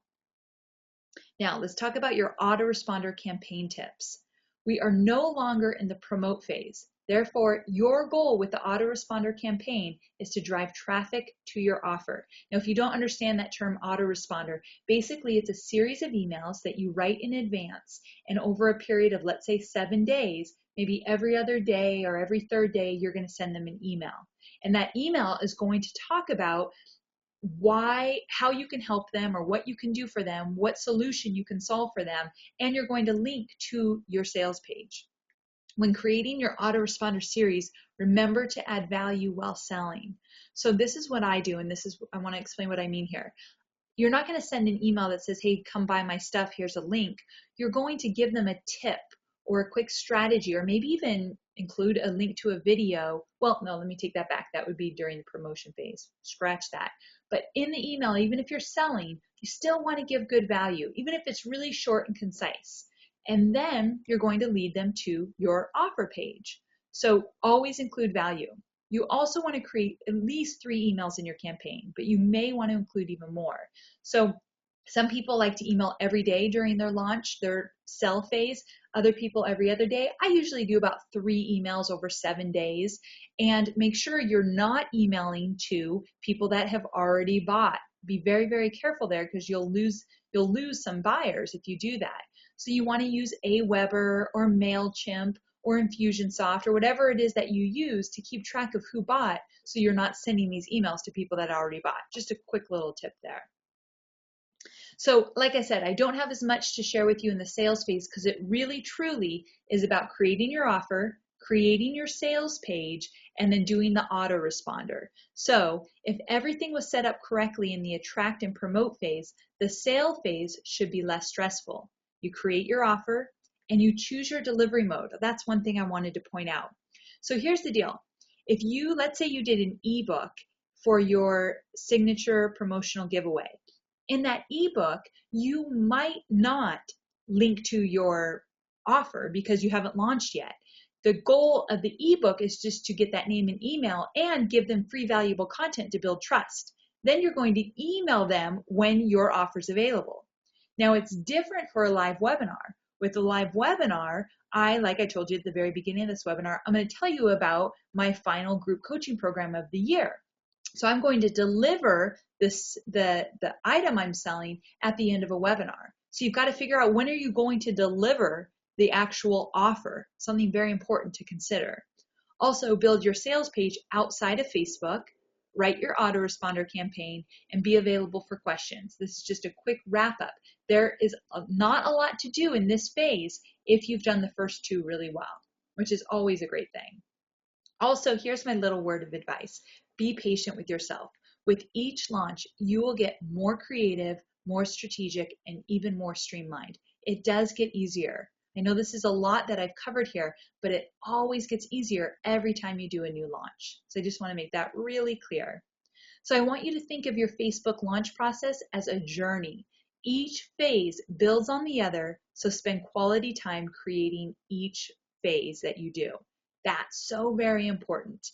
Now, let's talk about your autoresponder campaign tips. We are no longer in the promote phase. Therefore, your goal with the autoresponder campaign is to drive traffic to your offer. Now, if you don't understand that term autoresponder, basically it's a series of emails that you write in advance, and over a period of, let's say, 7 days, maybe every other day or every third day, you're going to send them an email. And that email is going to talk about how you can help them or what you can do for them, what solution you can solve for them, and you're going to link to your sales page. When creating your autoresponder series, remember to add value while selling. So this is what I do, and I want to explain what I mean here. You're not going to send an email that says, hey, come buy my stuff, here's a link. You're going to give them a tip or a quick strategy, or maybe even include a link to a video. Well, no, let me take that back. That would be during the promotion phase. Scratch that. But in the email, even if you're selling, you still want to give good value, even if it's really short and concise. And then you're going to lead them to your offer page. So always include value. You also want to create at least 3 emails in your campaign, but you may want to include even more. So some people like to email every day during their launch, their sell phase. Other people every other day. I usually do about 3 emails over 7 days, and make sure you're not emailing to people that have already bought. Be very, very careful there, because you'll lose some buyers if you do that. So you want to use Aweber or MailChimp or Infusionsoft or whatever it is that you use to keep track of who bought, so you're not sending these emails to people that already bought. Just a quick little tip there. So like I said, I don't have as much to share with you in the sales phase, because it really truly is about creating your offer, creating your sales page, and then doing the autoresponder. So if everything was set up correctly in the attract and promote phase, the sale phase should be less stressful. You create your offer and you choose your delivery mode. That's one thing I wanted to point out. So here's the deal. If you, let's say you did an ebook for your signature promotional giveaway. In that ebook, you might not link to your offer because you haven't launched yet. The goal of the ebook is just to get that name and email and give them free valuable content to build trust. Then you're going to email them when your offer is available. Now it's different for a live webinar. With a live webinar, like I told you at the very beginning of this webinar, I'm going to tell you about my final group coaching program of the year. So I'm going to deliver the item I'm selling at the end of a webinar. So you've got to figure out, when are you going to deliver the actual offer? Something very important to consider. Also, build your sales page outside of Facebook, write your autoresponder campaign, and be available for questions. This is just a quick wrap up. There is not a lot to do in this phase if you've done the first 2 really well, which is always a great thing. Also, here's my little word of advice. Be patient with yourself. With each launch, you will get more creative, more strategic, and even more streamlined. It does get easier. I know this is a lot that I've covered here, but it always gets easier every time you do a new launch. So I just want to make that really clear. So I want you to think of your Facebook launch process as a journey. Each phase builds on the other, so spend quality time creating each phase that you do. That's so very important.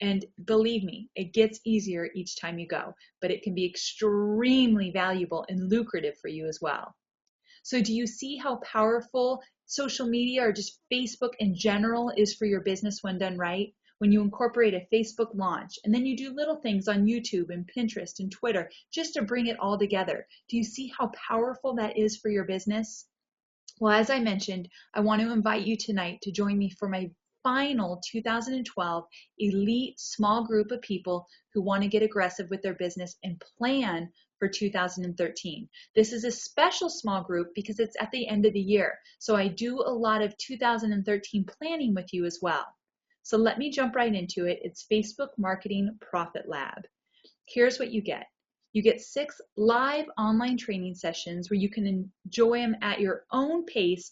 And believe me, it gets easier each time you go, but it can be extremely valuable and lucrative for you as well. So do you see how powerful social media or just Facebook in general is for your business when done right? When you incorporate a Facebook launch and then you do little things on YouTube and Pinterest and Twitter just to bring it all together. Do you see how powerful that is for your business? Well, as I mentioned, I want to invite you tonight to join me for my final 2012 elite small group of people who want to get aggressive with their business and plan for 2013. This is a special small group because it's at the end of the year. So I do a lot of 2013 planning with you as well. So let me jump right into it. It's Facebook Marketing Profit Lab. Here's what you get. You get 6 live online training sessions where you can enjoy them at your own pace,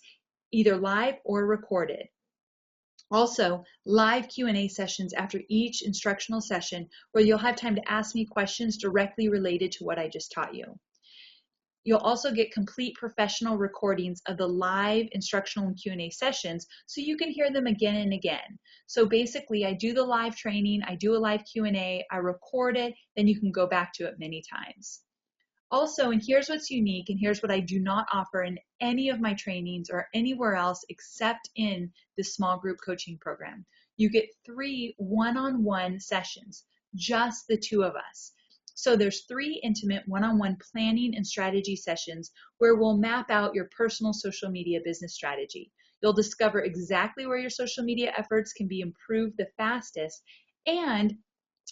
either live or recorded. Also, live Q&A sessions after each instructional session where you'll have time to ask me questions directly related to what I just taught you. You'll also get complete professional recordings of the live instructional and Q&A sessions so you can hear them again and again. So basically, I do the live training, I do a live Q&A, I record it, then you can go back to it many times. Also, and here's what's unique, and here's what I do not offer in any of my trainings or anywhere else except in the small group coaching program. You get 3 one-on-one sessions, just the 2 of us. So there's 3 intimate one-on-one planning and strategy sessions where we'll map out your personal social media business strategy. You'll discover exactly where your social media efforts can be improved the fastest, and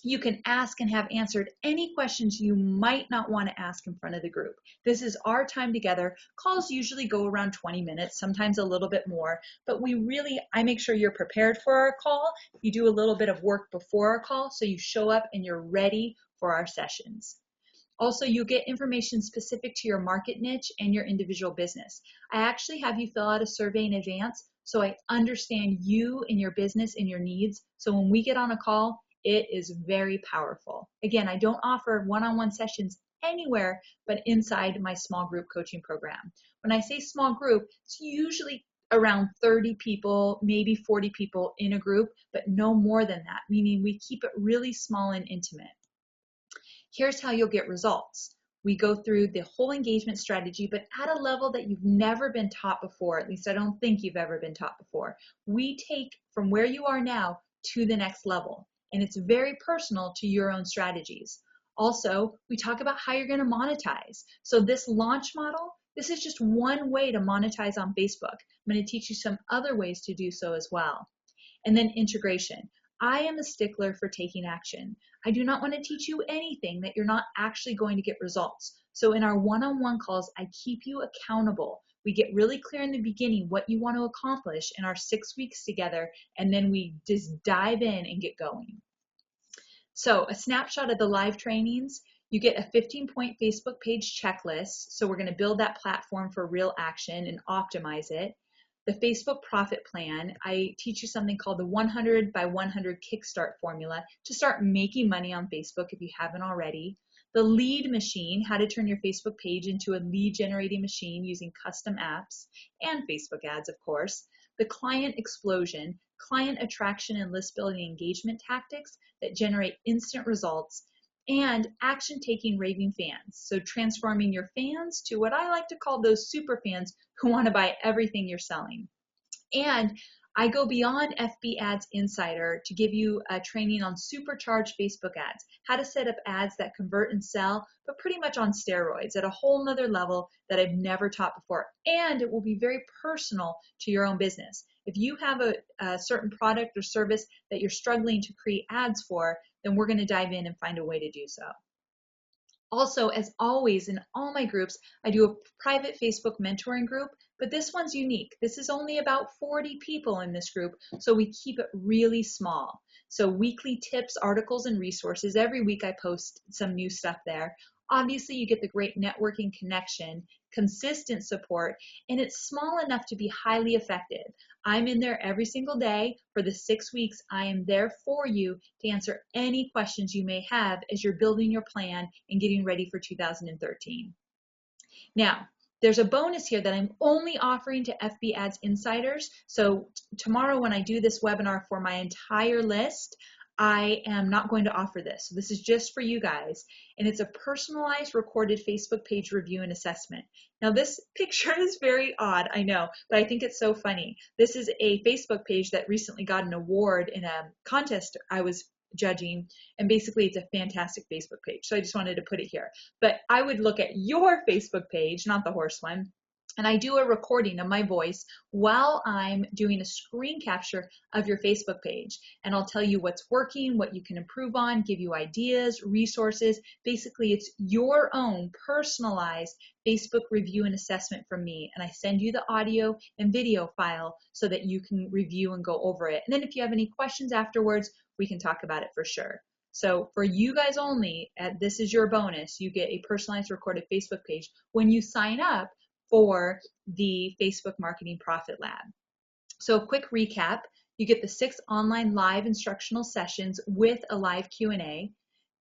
you can ask and have answered any questions you might not want to ask in front of the group. This is our time together. Calls usually go around 20 minutes, sometimes a little bit more, but I make sure you're prepared for our call. You do a little bit of work before our call, so you show up and you're ready for our sessions. Also, you get information specific to your market niche and your individual business. I actually have you fill out a survey in advance so I understand you and your business and your needs. So when we get on a call, it is very powerful. Again, I don't offer one-on-one sessions anywhere but inside my small group coaching program. When I say small group, it's usually around 30 people, maybe 40 people in a group, but no more than that, meaning we keep it really small and intimate. Here's how you'll get results. We go through the whole engagement strategy, but at a level that you've never been taught before. At least I don't think you've ever been taught before. We take from where you are now to the next level, and it's very personal to your own strategies. Also, we talk about how you're going to monetize. So this launch model, this is just one way to monetize on Facebook. I'm going to teach you some other ways to do so as well. And then integration. I am a stickler for taking action. I do not want to teach you anything that you're not actually going to get results. So in our one-on-one calls, I keep you accountable. We get really clear in the beginning what you want to accomplish in our 6 weeks together, and then we just dive in and get going. So a snapshot of the live trainings, you get a 15-point Facebook page checklist. So we're going to build that platform for real action and optimize it. The Facebook profit plan, I teach you something called the 100 by 100 Kickstart formula to start making money on Facebook if you haven't already. The lead machine, how to turn your Facebook page into a lead generating machine using custom apps and Facebook ads, of course. The client explosion, client attraction and list building engagement tactics that generate instant results, and action-taking raving fans. So transforming your fans to what I like to call those super fans who want to buy everything you're selling. And I go beyond FB Ads Insider to give you a training on supercharged Facebook ads, how to set up ads that convert and sell, but pretty much on steroids at a whole nother level that I've never taught before. And it will be very personal to your own business. If you have a certain product or service that you're struggling to create ads for, then we're going to dive in and find a way to do so. Also, as always, in all my groups, I do a private Facebook mentoring group, but this one's unique. This is only about 40 people in this group, so we keep it really small. So weekly tips, articles, and resources. Every week I post some new stuff there. Obviously, you get the great networking connection, consistent support, and it's small enough to be highly effective. I'm in there every single day. For the 6 weeks, I am there for you to answer any questions you may have as you're building your plan and getting ready for 2013. Now, there's a bonus here that I'm only offering to FB Ads insiders. So tomorrow when I do this webinar for my entire list, I am not going to offer this. So this is just for you guys. And it's a personalized recorded Facebook page review and assessment. Now this picture is very odd, I know, but I think it's so funny. This is a Facebook page that recently got an award in a contest I was judging, and basically it's a fantastic Facebook page. So I just wanted to put it here. But I would look at your Facebook page, not the horse one, and I do a recording of my voice while I'm doing a screen capture of your Facebook page. And I'll tell you what's working, what you can improve on, give you ideas, resources. Basically, it's your own personalized Facebook review and assessment from me. And I send you the audio and video file so that you can review and go over it. And then if you have any questions afterwards, we can talk about it for sure. So for you guys only, this is your bonus. You get a personalized recorded Facebook page when you sign up for the Facebook Marketing Profit Lab. So quick recap, you get the 6 online live instructional sessions with a live Q&A,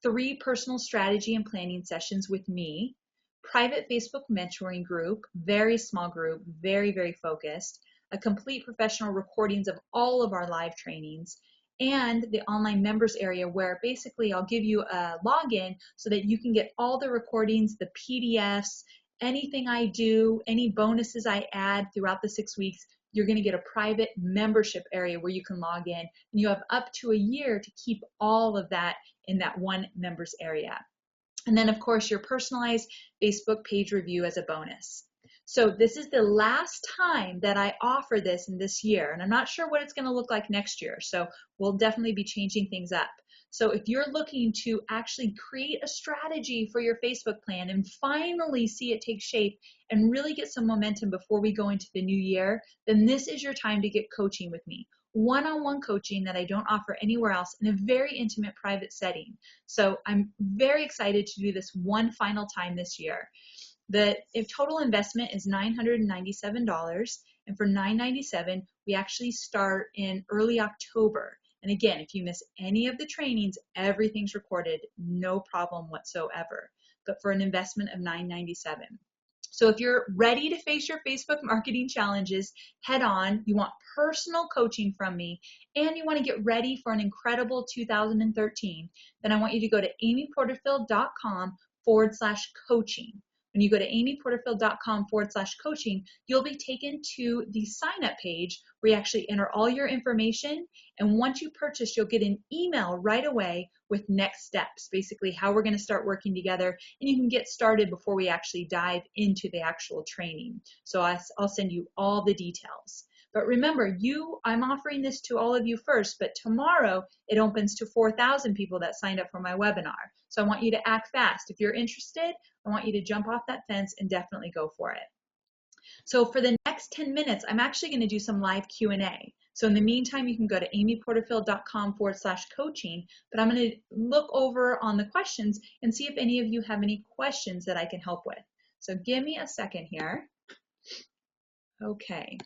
3 personal strategy and planning sessions with me, private Facebook mentoring group, very small group, very, very focused, a complete professional recordings of all of our live trainings, and the online members area where basically I'll give you a login so that you can get all the recordings, the PDFs, anything I do, any bonuses I add throughout the 6 weeks. You're going to get a private membership area where you can log in, and you have up to a year to keep all of that in that one members area. And then of course your personalized Facebook page review as a bonus. So this is the last time that I offer this in this year, and I'm not sure what it's going to look like next year, so we'll definitely be changing things up. So if you're looking to actually create a strategy for your Facebook plan and finally see it take shape and really get some momentum before we go into the new year, then this is your time to get coaching with me. One-on-one coaching that I don't offer anywhere else in a very intimate private setting. So I'm very excited to do this one final time this year. The total investment is $997, and for $997 we actually start in early October. And again, if you miss any of the trainings, everything's recorded, no problem whatsoever, but for an investment of $997. So if you're ready to face your Facebook marketing challenges head on, you want personal coaching from me, and you want to get ready for an incredible 2013, then I want you to go to amyporterfield.com/coaching. When you go to amyporterfield.com/coaching, you'll be taken to the sign up page where you actually enter all your information. And once you purchase, you'll get an email right away with next steps, basically how we're going to start working together. And you can get started before we actually dive into the actual training. So I'll send you all the details. But remember, I'm offering this to all of you first, but tomorrow it opens to 4,000 people that signed up for my webinar. So I want you to act fast. If you're interested, I want you to jump off that fence and definitely go for it. So for the next 10 minutes, I'm actually going to do some live Q&A. So in the meantime, you can go to amyporterfield.com/coaching, but I'm going to look over on the questions and see if any of you have any questions that I can help with. So give me a second here. Okay.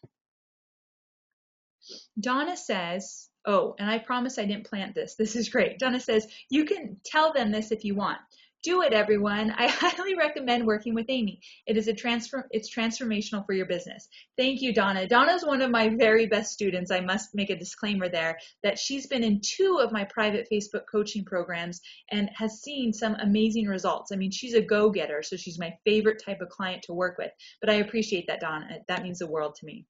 Donna says, oh, and I promise I didn't plant this. This is great. Donna says, you can tell them this if you want. Do it, everyone. I highly recommend working with Amy. It's transformational for your business. Thank you, Donna. Donna's one of my very best students. I must make a disclaimer there that she's been in 2 of my private Facebook coaching programs and has seen some amazing results. I mean, she's a go-getter, so she's my favorite type of client to work with. But I appreciate that, Donna. That means the world to me.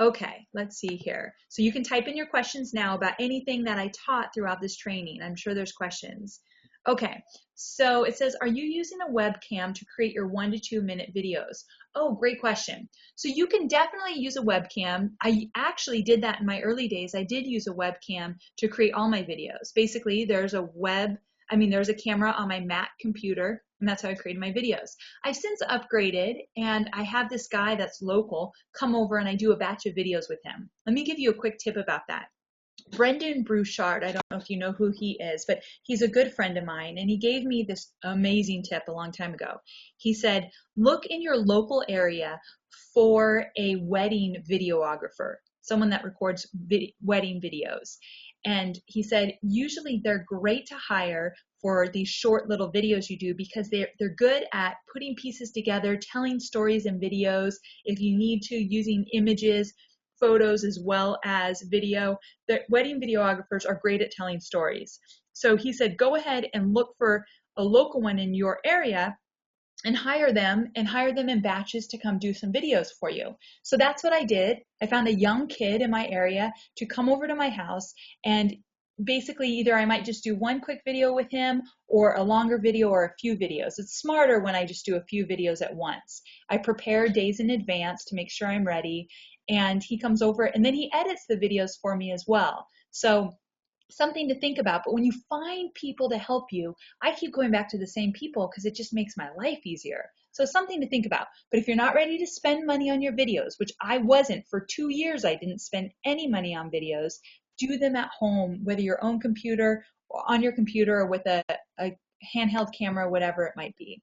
Okay, let's see here. So you can type in your questions now about anything that I taught throughout this training. I'm sure there's questions. Okay, so it says, are you using a webcam to create your 1 to 2 minute videos? Oh, great question. So you can definitely use a webcam. I actually did that in my early days. I did use a webcam to create all my videos. Basically, there's a web I mean, there's a camera on my Mac computer, and that's how I created my videos. I've since upgraded, and I have this guy that's local come over and I do a batch of videos with him. Let me give you a quick tip about that. Brendan Brouchard, I don't know if you know who he is, but he's a good friend of mine, and he gave me this amazing tip a long time ago. He said, look in your local area for a wedding videographer, someone that records wedding videos. And he said, usually they're great to hire for these short little videos you do because they're good at putting pieces together, telling stories in videos, if you need to, using images, photos as well as video. The wedding videographers are great at telling stories. So he said, go ahead and look for a local one in your area and hire them in batches to come do some videos for you. So that's what I did. I found a young kid in my area to come over to my house, and basically either I might just do one quick video with him or a longer video or a few videos. It's smarter when I just do a few videos at once. I prepare days in advance to make sure I'm ready, and he comes over and then he edits the videos for me as well. So something to think about. But when you find people to help you, I keep going back to the same people because it just makes my life easier. So something to think about. But if you're not ready to spend money on your videos, which I wasn't for 2 years, I didn't spend any money on videos, do them at home, whether your own computer or on your computer or with a handheld camera, whatever it might be.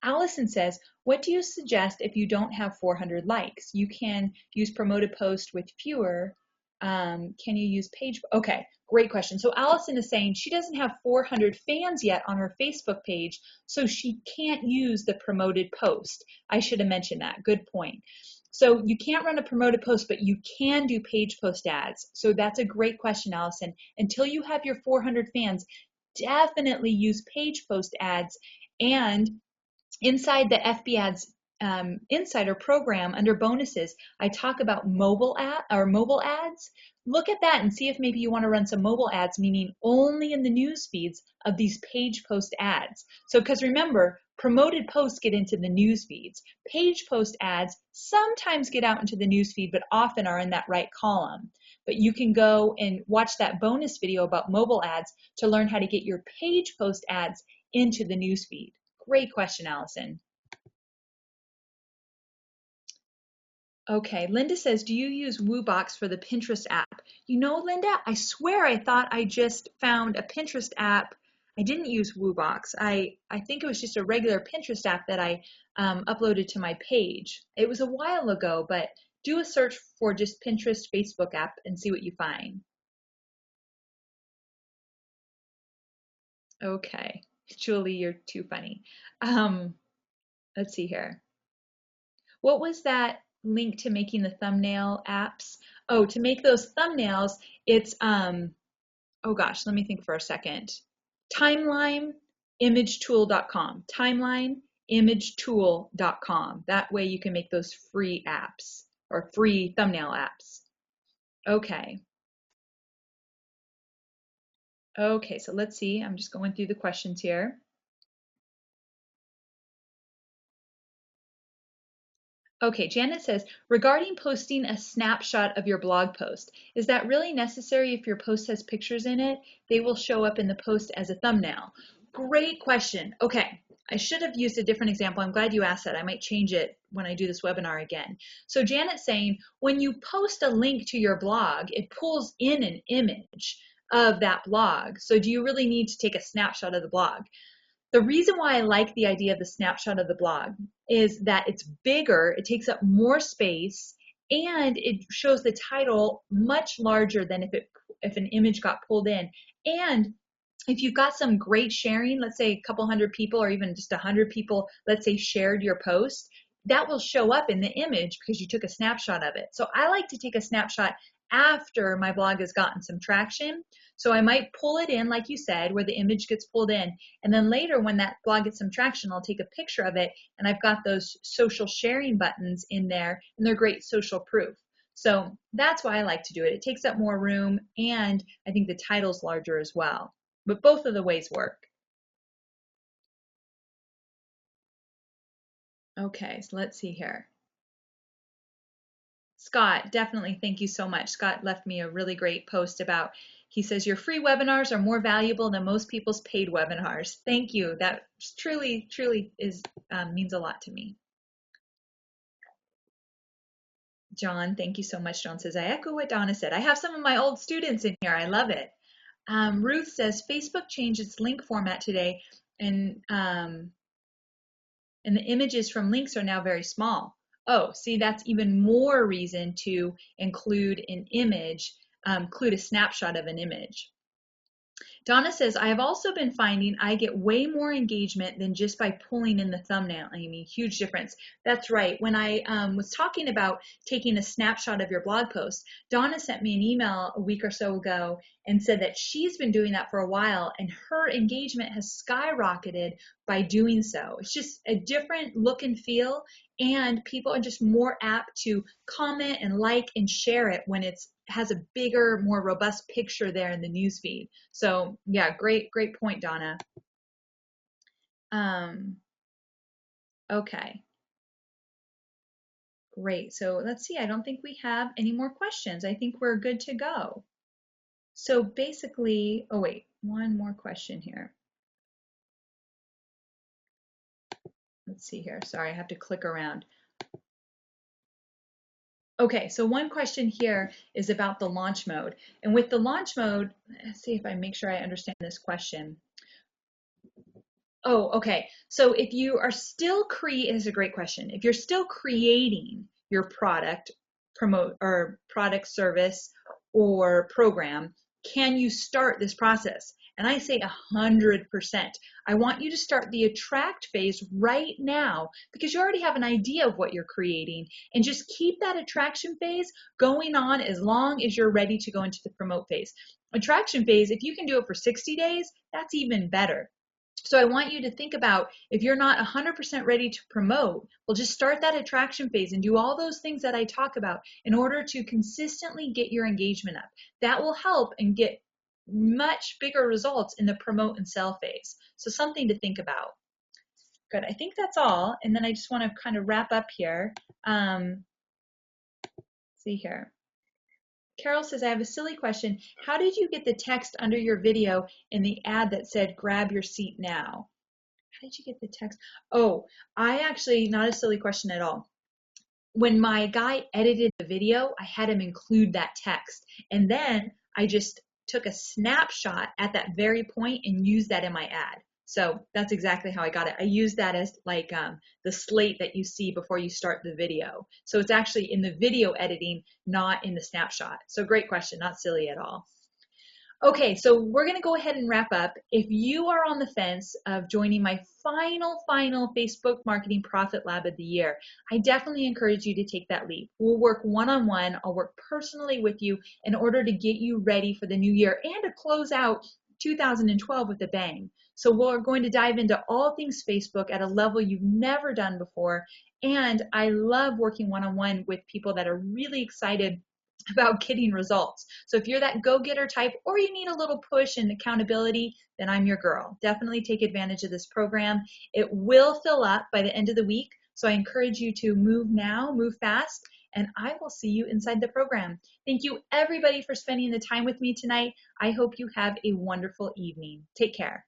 Allison says, what do you suggest if you don't have 400 likes? You can use promoted post with fewer. Can you use page? Okay, great question. So Allison is saying she doesn't have 400 fans yet on her Facebook page, so she can't use the promoted post. I should have mentioned that. Good point. So you can't run a promoted post, but you can do page post ads. So that's a great question, Allison. Until you have your 400 fans, definitely use page post ads. And inside the FB Ads Insider program under bonuses, I talk about mobile ads. Look at that and see if maybe you want to run some mobile ads, meaning only in the news feeds of these page post ads. So, because remember, promoted posts get into the news feeds. Page post ads sometimes get out into the news feed, but often are in that right column. But you can go and watch that bonus video about mobile ads to learn how to get your page post ads into the news feed. Great question, Allison. Okay, Linda says, do you use WooBox for the Pinterest app? You know, Linda, I swear I thought I just found a Pinterest app. I didn't use WooBox. I think it was just a regular Pinterest app that I uploaded to my page. It was a while ago, but do a search for just Pinterest Facebook app and see what you find. Okay, Julie, you're too funny. Let's see here. What was that link to making the thumbnail apps? Oh, to make those thumbnails, it's, oh gosh, let me think for a second. TimelineImageTool.com. TimelineImageTool.com. That way you can make those free apps or free thumbnail apps. Okay. Okay, so let's see. I'm just going through the questions here. Okay, Janet says, regarding posting a snapshot of your blog post, is that really necessary if your post has pictures in it? They will show up in the post as a thumbnail. Great question. Okay, I should have used a different example. I'm glad you asked that. I might change it when I do this webinar again. So Janet's saying, when you post a link to your blog, it pulls in an image of that blog. So do you really need to take a snapshot of the blog? The reason why I like the idea of the snapshot of the blog is that it's bigger, it takes up more space, and it shows the title much larger than if an image got pulled in. And if you've got some great sharing, let's say a couple hundred people or even just 100 people, let's say, shared your post, that will show up in the image because you took a snapshot of it. So I like to take a snapshot after my blog has gotten some traction. So I might pull it in, like you said, where the image gets pulled in. And then later when that blog gets some traction, I'll take a picture of it. And I've got those social sharing buttons in there, and they're great social proof. So that's why I like to do it. It takes up more room, and I think the title's larger as well. But both of the ways work. Okay, so let's see here. Scott, definitely thank you so much. Scott left me a really great post about, he says, your free webinars are more valuable than most people's paid webinars. Thank you. That truly, truly is means a lot to me. John, thank you so much. John says, I echo what Donna said. I have some of my old students in here. I love it. Ruth says, Facebook changed its link format today, and the images from links are now very small. Oh, see, that's even more reason to include an image, include a snapshot of an image. Donna says, I have also been finding I get way more engagement than just by pulling in the thumbnail. Amy, huge difference. That's right. When I was talking about taking a snapshot of your blog post, Donna sent me an email a week or so ago and said that she's been doing that for a while and her engagement has skyrocketed by doing so. It's just a different look and feel, and people are just more apt to comment and like and share it when it has a bigger, more robust picture there in the newsfeed. So yeah, great point, Donna. Okay, great. So let's see, I don't think we have any more questions. I think we're good to go. So basically, oh wait, one more question here. Let's see here. Sorry, I have to click around. Okay, so one question here is about the launch mode. And with the launch mode, let's see if I make sure I understand this question. Oh, okay. So if you are still is a great question. If you're still creating your product, promote or product, service, or program, can you start this process? And I say 100%. I want you to start the attract phase right now because you already have an idea of what you're creating, and just keep that attraction phase going on as long as you're ready to go into the promote phase. Attraction phase, if you can do it for 60 days, that's even better. So I want you to think about, if you're not 100% ready to promote, well, just start that attraction phase and do all those things that I talk about in order to consistently get your engagement up. That will help and get much bigger results in the promote and sell phase. So something to think about. Good, I think that's all. And then I just want to kind of wrap up here. See here. Carol says, I have a silly question. How did you get the text under your video in the ad that said, grab your seat now? How did you get the text? Oh, I actually, not a silly question at all. When my guy edited the video, I had him include that text. And then I just took a snapshot at that very point and used that in my ad. So that's exactly how I got it. I used that as like the slate that you see before you start the video. So it's actually in the video editing, not in the snapshot. So great question, not silly at all. Okay, so we're going to go ahead and wrap up. If you are on the fence of joining my final Facebook Marketing Profit Lab of the year, I definitely encourage you to take that leap. We'll work one-on-one. I'll work personally with you in order to get you ready for the new year and to close out 2012 with a bang. So we're going to dive into all things Facebook at a level you've never done before. And I love working one-on-one with people that are really excited about getting results. So if you're that go-getter type or you need a little push and accountability, then I'm your girl. Definitely take advantage of this program. It will fill up by the end of the week. So I encourage you to move now, move fast, and I will see you inside the program. Thank you everybody for spending the time with me tonight. I hope you have a wonderful evening. Take care.